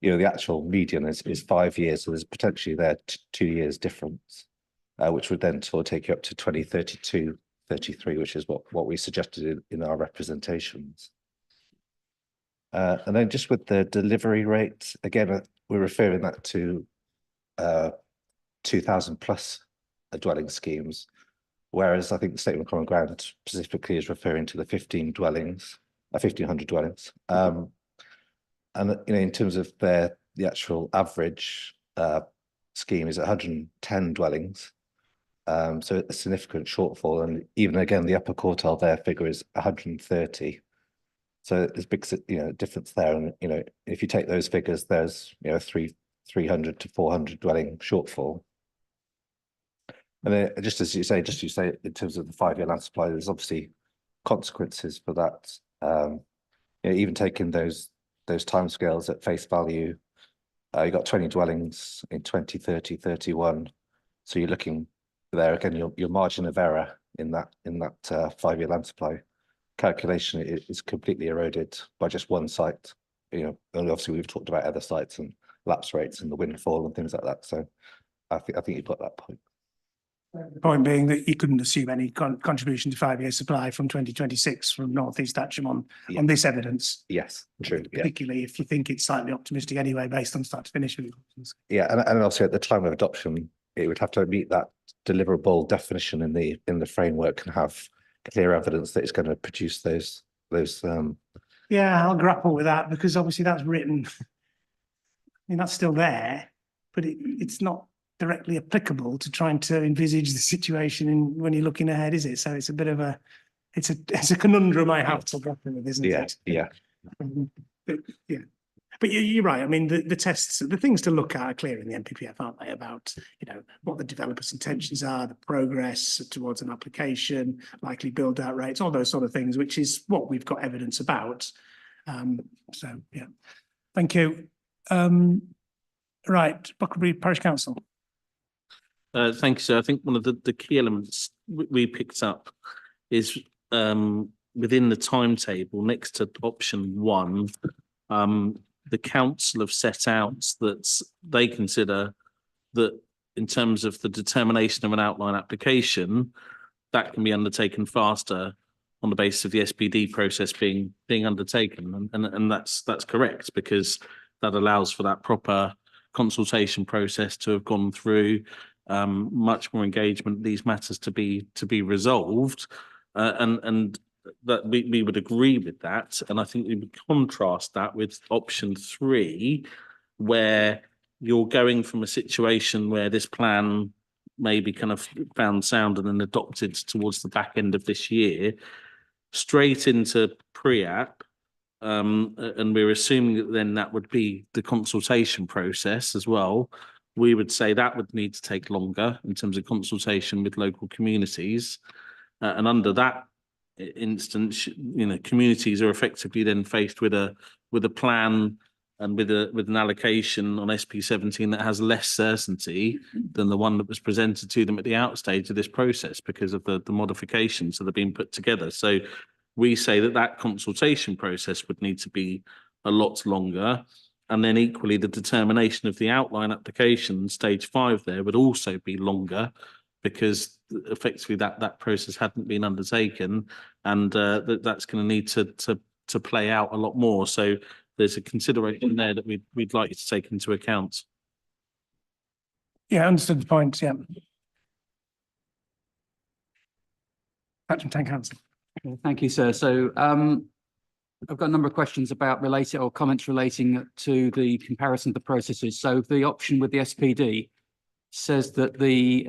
the actual median is 5 years, so there's potentially there 2 years difference, which would then sort of take you up to 2032, 33, which is what we suggested in our representations. And then just with the delivery rate, again, we're referring that to 2,000 plus dwelling schemes, whereas I think the statement of common ground specifically is referring to the 15 dwellings, 1,500 dwellings. And in terms of the actual average scheme is 110 dwellings, so a significant shortfall, and even again the upper quartile there figure is 130. So there's big difference there, and if you take those figures, there's 300 to 400 dwelling shortfall. And then just as you say, in terms of the 5-year land supply, there's obviously consequences for that. Even taking those timescales at face value, you got 20 dwellings in 2030, 31. So you're looking there again, your margin of error in that 5-year land supply calculation is completely eroded by just one site. And obviously we've talked about other sites and lapse rates and the windfall and things like that. So I think you've got that point. The point being that you couldn't assume any contribution to 5-year supply from 2026 from North East Atcham on this evidence. Yes, true. Particularly if you think it's slightly optimistic anyway, based on start to finish. Yeah, and also at the time of adoption, it would have to meet that deliverable definition in the framework and have clear evidence that it's going to produce those. Yeah, I'll grapple with that because obviously that's written. I mean, that's still there, but it's not directly applicable to trying to envisage the situation when you're looking ahead, is it? So it's a bit of it's a conundrum I have to grapple with, isn't it? Yeah. But you're right. I mean, the tests, the things to look at are clear in the NPPF, aren't they? About what the developer's intentions are, the progress towards an application, likely build out rates, all those sort of things, which is what we've got evidence about. So yeah, thank you. Right, Bucklebury Parish Council. Thank you, sir. I think one of the key elements we picked up is within the timetable next to option 1, the council have set out that they consider that in terms of the determination of an outline application, that can be undertaken faster on the basis of the SPD process being undertaken, and that's correct, because that allows for that proper consultation process to have gone through, much more engagement, these matters to be resolved, and that we would agree with that. And I think we would contrast that with option 3, where you're going from a situation where this plan may be kind of found sound and then adopted towards the back end of this year, straight into pre-app. And we're assuming that then that would be the consultation process as well. We would say that would need to take longer in terms of consultation with local communities. And under that instance, communities are effectively then faced with a plan and with an allocation on SP17 that has less certainty than the one that was presented to them at the outstage of this process because of the modifications that have been put together. So we say that consultation process would need to be a lot longer. And then equally, the determination of the outline application, stage 5 there, would also be longer because effectively that process hadn't been undertaken, and that's going to need to play out a lot more. So there's a consideration there that we'd like you to take into account. Yeah, understood the point. Yeah. Atcham Town Council. Thank you, sir. So I've got a number of questions about comments relating to the comparison of the processes. So the option with the SPD says that the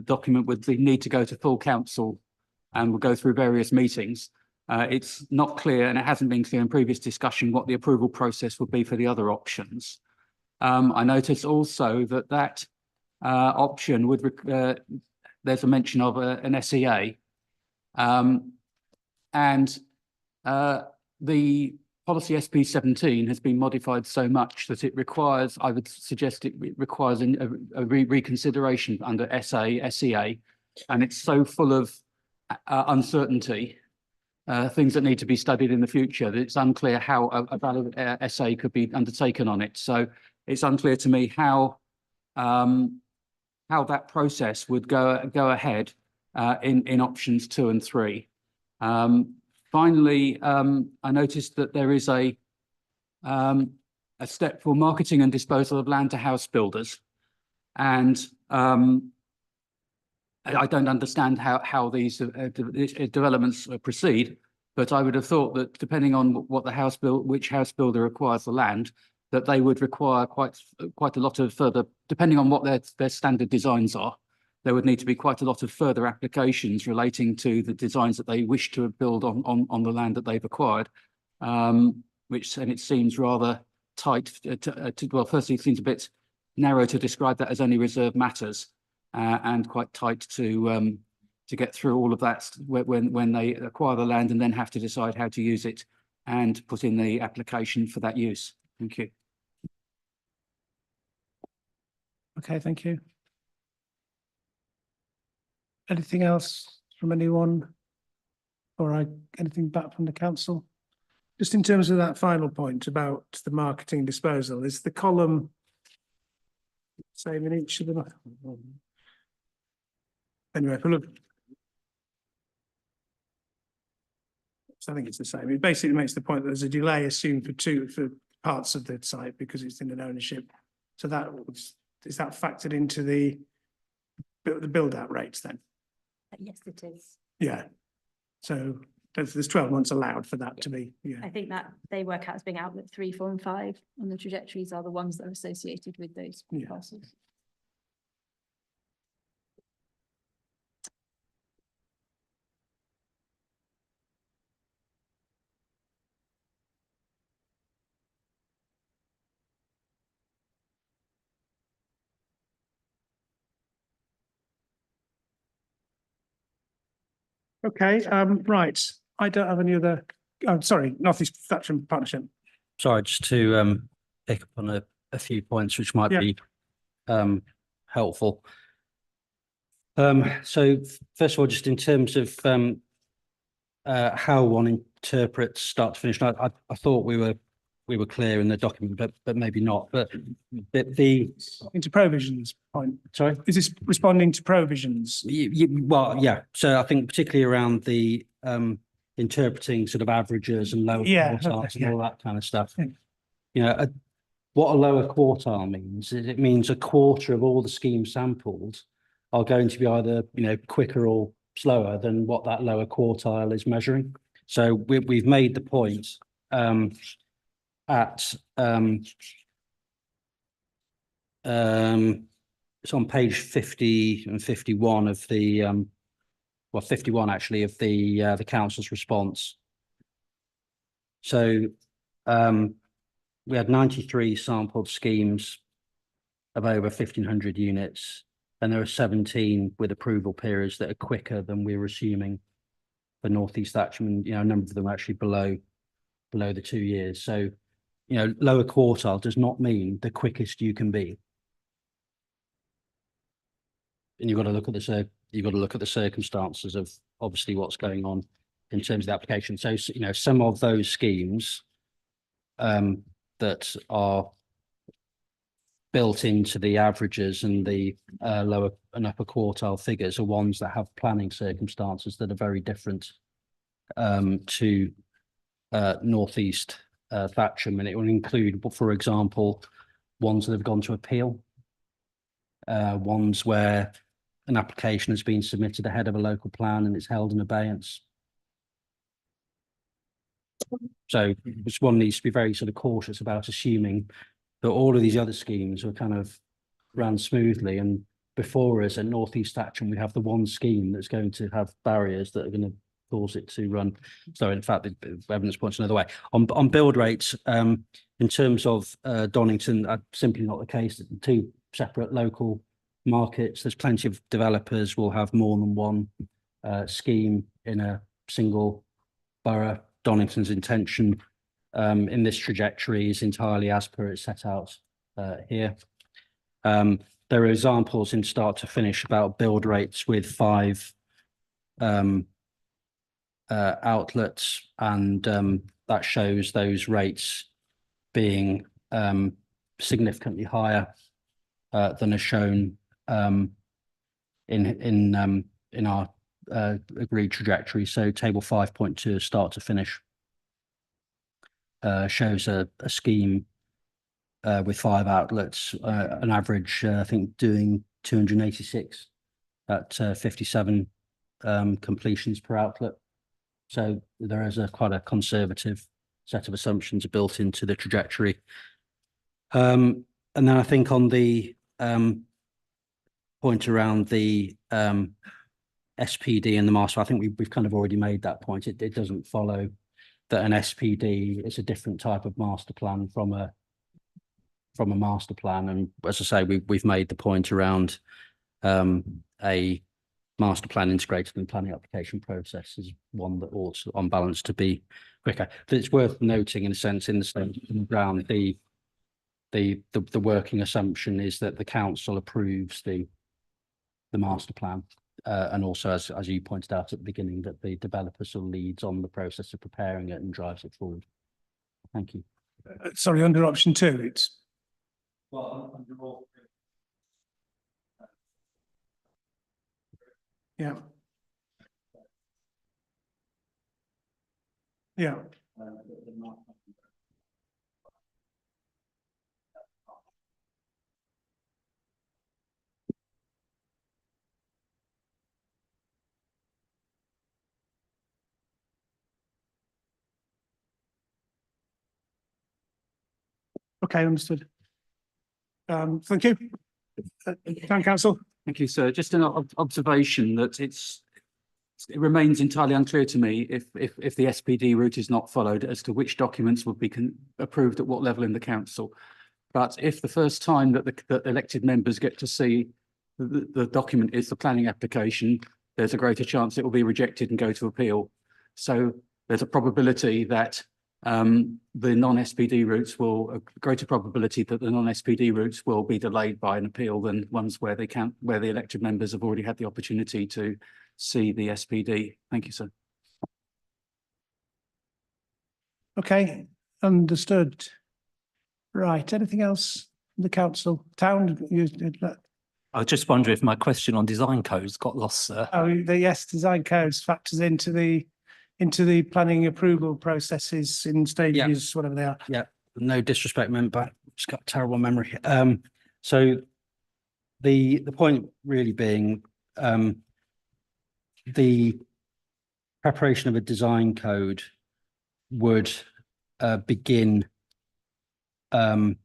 document would need to go to full council and will go through various meetings. It's not clear, and it hasn't been clear in previous discussion, what the approval process would be for the other options. I notice also that option would, there's a mention of an SEA. And the policy SP17 has been modified so much that it requires, I would suggest it requires a reconsideration under SEA, and it's so full of uncertainty things that need to be studied in the future. That it's unclear how a valid essay could be undertaken on it. So it's unclear to me how that process would go ahead in options 2 and 3. Finally, I noticed that there is a step for marketing and disposal of land to house builders, and I don't understand how these developments proceed, but I would have thought that depending on what which house builder acquires the land, that they would require quite a lot of further, depending on what their standard designs are, there would need to be quite a lot of further applications relating to the designs that they wish to build on the land that they've acquired, and it seems rather tight. Well, firstly, it seems a bit narrow to describe that as only reserved matters, and quite tight to get through all of that when they acquire the land and then have to decide how to use it and put in the application for that use. Thank you. Okay, thank you. Anything else from anyone? Or anything back from the council? Just in terms of that final point about the marketing disposal, is the column same in each of them? Anyway, if we look, I think it's the same. It basically makes the point that there's a delay assumed for parts of the site because it's in an ownership. So is that factored into the build out rates then? Yes, it is. Yeah. So there's 12 months allowed for that to be, yeah. I think that they work out as being outlet 3, 4 and 5, and the trajectories are the ones that are associated with those Yeah. parcels. Okay, right. I don't have any other, oh, sorry, North East Thatcham Partnership. Sorry, just to pick up on a few points which might be helpful. So first of all, just in terms of how one interprets start to finish, I thought we were clear in the document, but maybe not. But the Into provisions point. Sorry, is this responding to provisions? Well, yeah. So I think particularly around the interpreting sort of averages and lower quartiles and all that kind of stuff. Yeah. You know, what a lower quartile means is it means a quarter of all the schemes sampled are going to be either, you know, quicker or slower than what that lower quartile is measuring. So we've made the point it's on page 50 and 51 of the well, 51 actually of the council's response. So we had 93 sampled schemes of over 1,500 units, and there are 17 with approval periods that are quicker than we were assuming for North East Thatcham, and you know, a number of them are actually below the 2 years. So, you know, lower quartile does not mean the quickest you can be. And you've got to look at the circumstances of obviously what's going on in terms of the application. So, you know, some of those schemes that are built into the averages and the lower and upper quartile figures are ones that have planning circumstances that are very different to North East Thatcham, and it will include, for example, ones that have gone to appeal, ones where an application has been submitted ahead of a local plan and it's held in abeyance. So this one needs to be very sort of cautious about assuming that all of these other schemes are kind of ran smoothly, and before us at North East Thatcham we have the one scheme that's going to have barriers that are going to cause it to run. So in fact, the evidence points another way. On build rates, in terms of Donington, simply not the case. Two separate local markets. There's plenty of developers will have more than one scheme in a single borough. Donington's intention in this trajectory is entirely as per it's set out here. There are examples in start to finish about build rates with 5 outlets, and that shows those rates being significantly higher than is shown in our agreed trajectory. So table 5.2 start to finish shows a scheme with 5 outlets, an average, I think, doing 286 at 57 completions per outlet. So there is quite a conservative set of assumptions built into the trajectory. And then I think on the point around the SPD and the master, I think we've kind of already made that point. It doesn't follow that an SPD is a different type of master plan from a master plan. And as I say, we've made the point around a master plan integrated in the planning application process is one that ought, on balance, to be quicker. But it's worth noting, in a sense, in the ground, the working assumption is that the council approves the master plan, and also, as you pointed out at the beginning, that the developer sort of leads on the process of preparing it and drives it forward. Thank you. Sorry, under option 2, it's. Yeah. Yeah. Okay, understood. Thank you. Town Council. Thank you, sir. Just an observation that it remains entirely unclear to me if the SPD route is not followed as to which documents would be approved at what level in the council. But if the first time that the elected members get to see the document is the planning application, there's a greater chance it will be rejected and go to appeal. So there's a probability that the non-SPD routes a greater probability that the non-SPD routes will be delayed by an appeal than ones where the elected members have already had the opportunity to see the SPD. Thank you, sir. Okay, understood. Right, anything else from the council? Town? I just wonder if my question on design codes got lost, sir. Oh, yes, design codes factors into the planning approval processes in stages, whatever they are. Yeah, no disrespect meant, but just got a terrible memory. So the point really being the preparation of a design code would begin in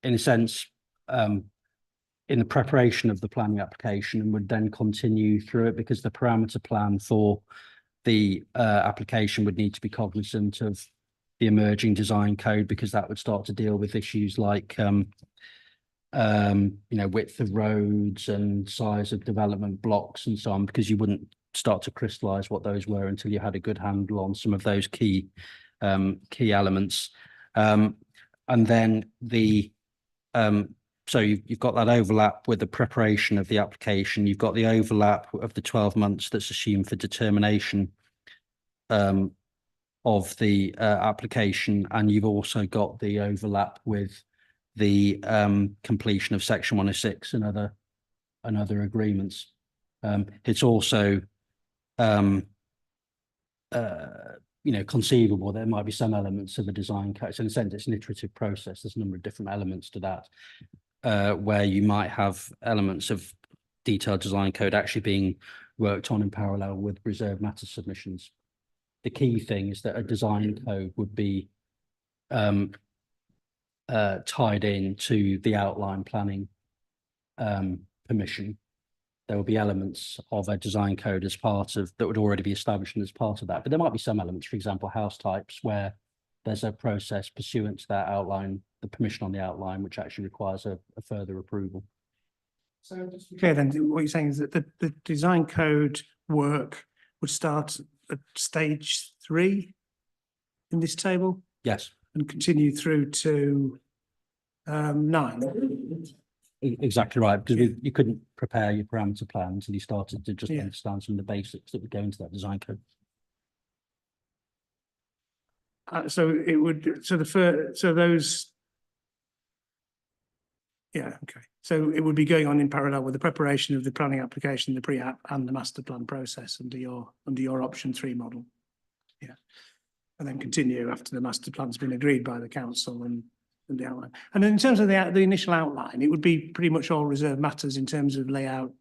a sense in the preparation of the planning application, and would then continue through it, because the parameter plan for the application would need to be cognizant of the emerging design code, because that would start to deal with issues like width of roads and size of development blocks and so on, because you wouldn't start to crystallize what those were until you had a good handle on some of those key elements. And then so you've got that overlap with the preparation of the application. You've got the overlap of the 12 months that's assumed for determination of the application, and you've also got the overlap with the completion of Section 106 and other agreements. It's also conceivable there might be some elements of the design code. So in a sense, it's an iterative process. There's a number of different elements to that, where you might have elements of detailed design code actually being worked on in parallel with reserved matter submissions. The key thing is that a design code would be tied in to the outline planning permission. There will be elements of a design code as part of that would already be established and as part of that. But there might be some elements, for example, house types, where there's a process pursuant to that outline, the permission on the outline, which actually requires a further approval. So just to be clear then, what you're saying is that the design code work would start at stage 3 in this table? Yes. And continue through to 9? Exactly right, because you couldn't prepare your parameter plan until you started to just Yeah. understand some of the basics that would go into that design code. So it would, so the first, so those. Yeah, okay. So it would be going on in parallel with the preparation of the planning application, the pre-app and the master plan process under your option 3 model. Yeah. And then continue after the master plan's been agreed by the council and the outline. And in terms of the initial outline, it would be pretty much all reserved matters in terms of layout,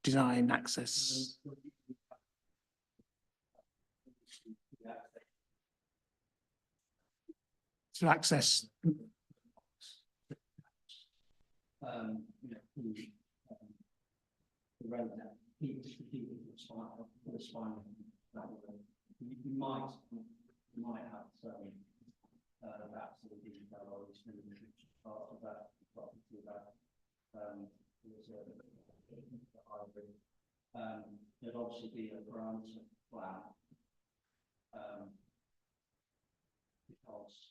design, access. So access. You might have some perhaps the detail or part of that property that there'd obviously be a grant plan because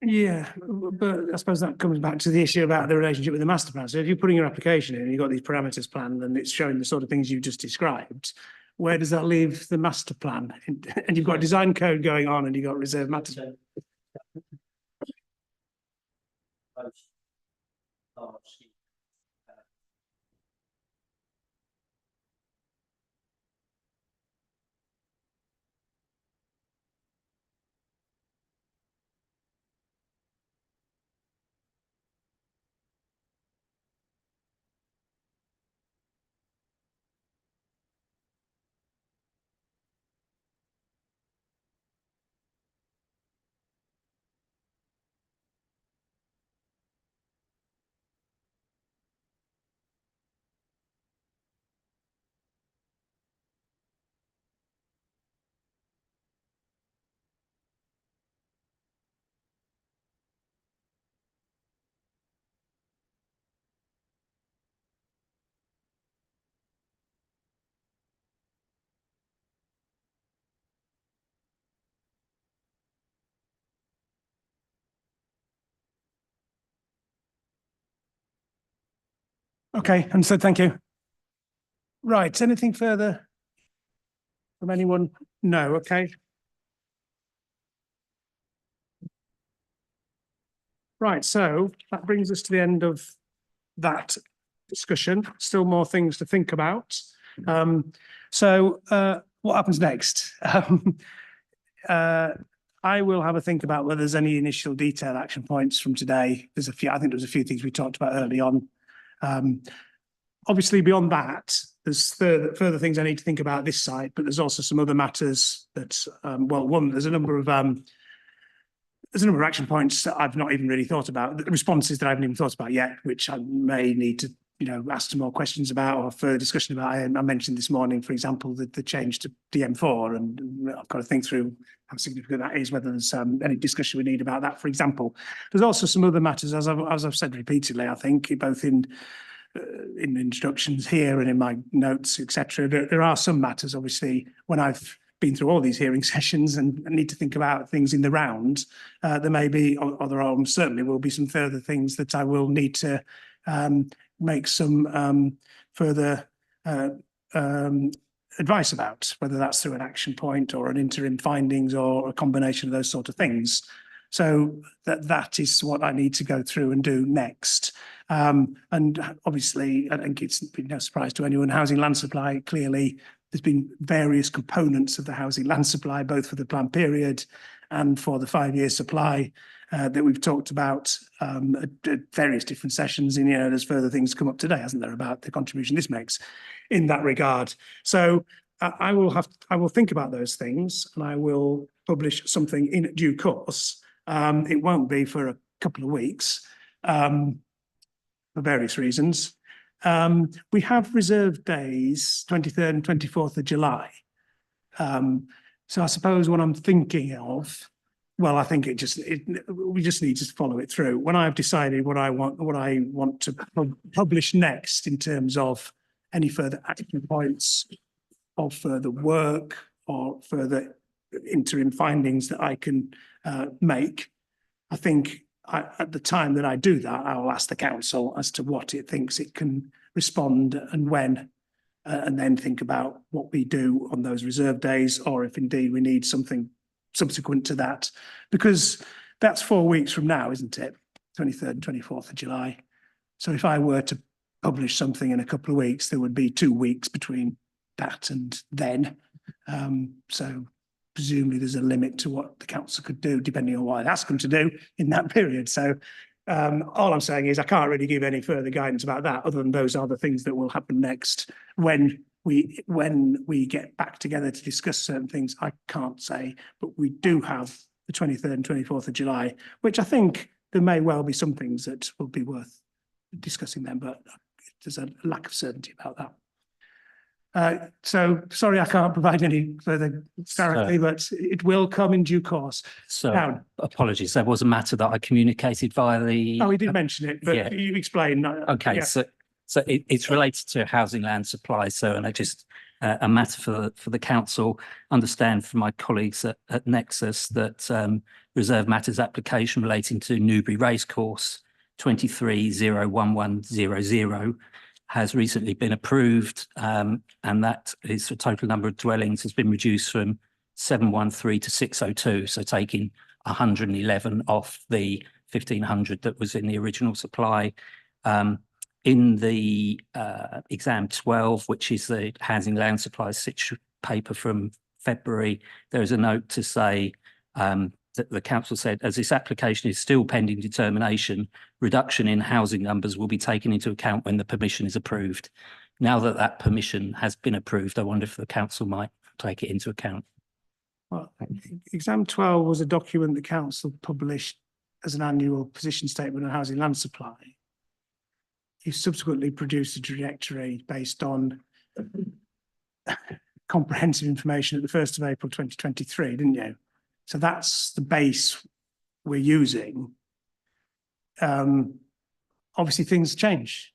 Yeah, but I suppose that comes back to the issue about the relationship with the master plan. So if you're putting your application in and you've got these parameters planned and it's showing the sort of things you just described, where does that leave the master plan? And you've got design code going on and you've got reserved matters. Okay, and so thank you. Right, anything further from anyone? No, okay. Right, so that brings us to the end of that discussion. Still more things to think about. What happens next? I will have a think about whether there's any initial detailed action points from today. There's a few, I think there was a few things we talked about early on. Obviously, beyond that, there's further things I need to think about this site, but there's also some other matters that, there's a number of action points that I've not even really thought about, responses that I haven't even thought about yet, which I may need to, ask some more questions about or further discussion about. I mentioned this morning, for example, the change to DM4, and I've got to think through how significant that is, whether there's any discussion we need about that, for example. There's also some other matters, as I've said repeatedly, I think, both in instructions here and in my notes, etc. There are some matters, obviously, when I've been through all these hearing sessions and need to think about things in the round, there may be, or there are certainly will be some further things that I will need to make some further advice about, whether that's through an action point or an interim findings or a combination of those sort of things. So that is what I need to go through and do next. And obviously, I think it's no surprise to anyone, housing land supply, clearly there's been various components of the housing land supply, both for the planned period and for the 5-year supply that we've talked about at various different sessions. And, there's further things come up today, hasn't there, about the contribution this makes in that regard. So I will think about those things and I will publish something in due course. It won't be for a couple of weeks, for various reasons. We have reserved days, 23rd and 24th of July. So I suppose what I'm thinking of, well, I think we just need to follow it through. When I've decided what I want to publish next in terms of any further action points or further work or further interim findings that I can make, I think at the time that I do that, I will ask the council as to what it thinks it can respond and when, and then think about what we do on those reserve days, or if indeed we need something subsequent to that, because that's 4 weeks from now, isn't it? 23rd and 24th of July. So if I were to publish something in a couple of weeks, there would be 2 weeks between that and then. So presumably there's a limit to what the council could do, depending on what I ask them to do in that period. So all I'm saying is I can't really give any further guidance about that, other than those are the things that will happen next. When we get back together to discuss certain things, I can't say, but we do have the 23rd and 24th of July, which I think there may well be some things that will be worth discussing then, but there's a lack of certainty about that. So sorry, I can't provide any further clarity, but it will come in due course. So Down. apologies, there was a matter that I communicated via the. Oh, he did mention it, but yeah. you explain. Okay, yeah. so it's related to housing land supply. So, and I just a matter for the council. Understand from my colleagues at Nexus that reserve matters application relating to Newbury Racecourse 23-01100 has recently been approved, and that is the total number of dwellings has been reduced from 713 to 602, so taking 111 off the 1,500 that was in the original supply. In the exam 12, which is the housing land supply situ paper from February, there is a note to say that the council said, as this application is still pending determination, reduction in housing numbers will be taken into account when the permission is approved. Now that that permission has been approved, I wonder if the council might take it into account. Well, exam 12 was a document the council published as an annual position statement on housing land supply. You subsequently produced a trajectory based on comprehensive information at the 1st of April 2023, didn't you? So that's the base we're using. Obviously things change.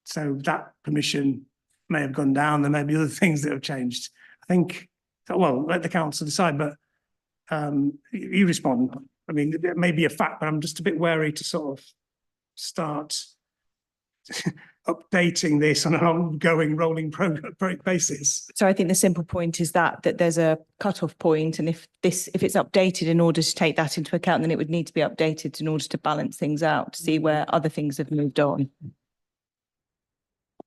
So that permission may have gone down. There may be other things that have changed. I think, well, let the council decide, but you respond. I mean, it may be a fact, but I'm just a bit wary to sort of start updating this on an ongoing rolling basis. So I think the simple point is that there's a cut-off point, and if it's updated in order to take that into account, then it would need to be updated in order to balance things out, to see where other things have moved on.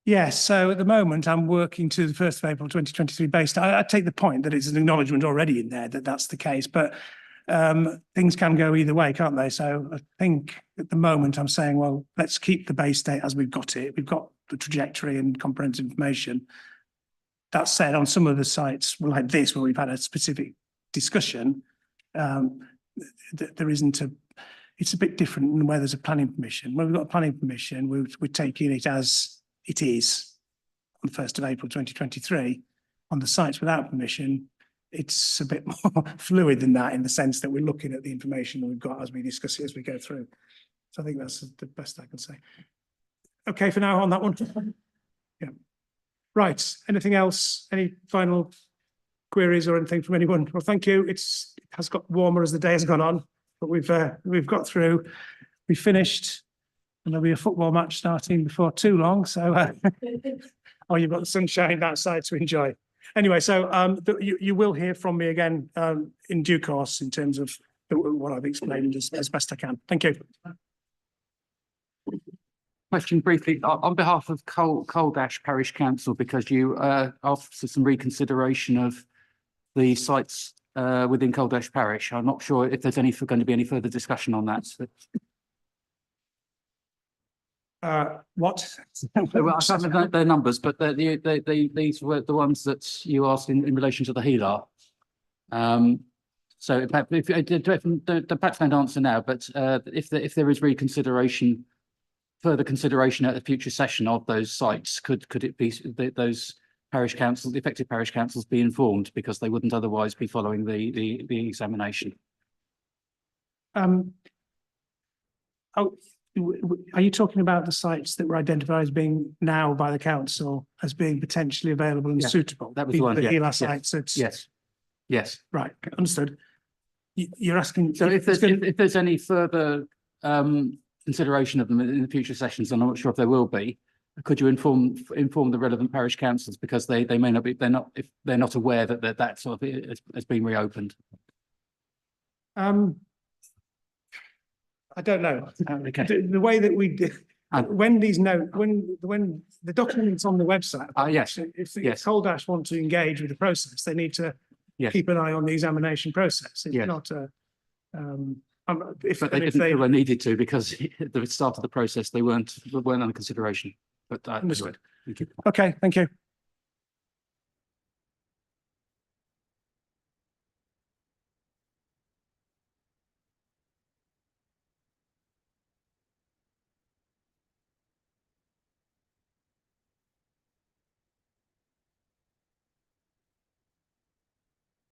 Yes, so at the moment I'm working to the 1st of April 2023 based. I take the point that it's an acknowledgement already in there that that's the case, but things can go either way, can't they? So I think at the moment I'm saying, well, let's keep the base date as we've got it. We've got the trajectory and comprehensive information. That said, on some of the sites like this, where we've had a specific discussion, there isn't it's a bit different than where there's a planning permission. When we've got a planning permission, we're taking it as it is on the 1st of April 2023. On the sites without permission, it's a bit more fluid than that, in the sense that we're looking at the information that we've got as we discuss it as we go through. So I think that's the best I can say. Okay, for now on that one. Yeah. Right. Anything else? Any final queries or anything from anyone? Well, thank you. It has got warmer as the day has gone on, but we've got through. We finished, and there'll be a football match starting before too long. So, oh, you've got the sunshine outside to enjoy. Anyway, so you will hear from me again in due course in terms of what I've explained as best I can. Thank you. Question briefly, on behalf of Coldash Parish Council, because you asked for some reconsideration of the sites within Coldash Parish. I'm not sure if there's going to be any further discussion on that. So. What? Well, I can't remember their numbers, but these were the ones that you asked in relation to the HELAR. So perhaps don't answer now, but if there is reconsideration, further consideration at a future session of those sites, could it be that those parish councils, the affected parish councils, be informed because they wouldn't otherwise be following the examination? Are you talking about the sites that were identified as being now by the council as being potentially available and Yeah, suitable? that was the one, yeah, HELAR yes, sites, it's. Yes. Right, understood. You're asking. So if there's any further consideration of them in the future sessions, and I'm not sure if there will be, could you inform the relevant parish councils, because they may not be, if they're not aware that that sort of has been reopened. I don't know. Okay. The way that we did, when the document's on the website. Yes. If Coldash want to engage with the process, they need to keep an eye on the examination process. It's not a, But they didn't feel they needed to, because at the start of the process, they weren't under consideration. But Understood. Thank you. Okay, thank you.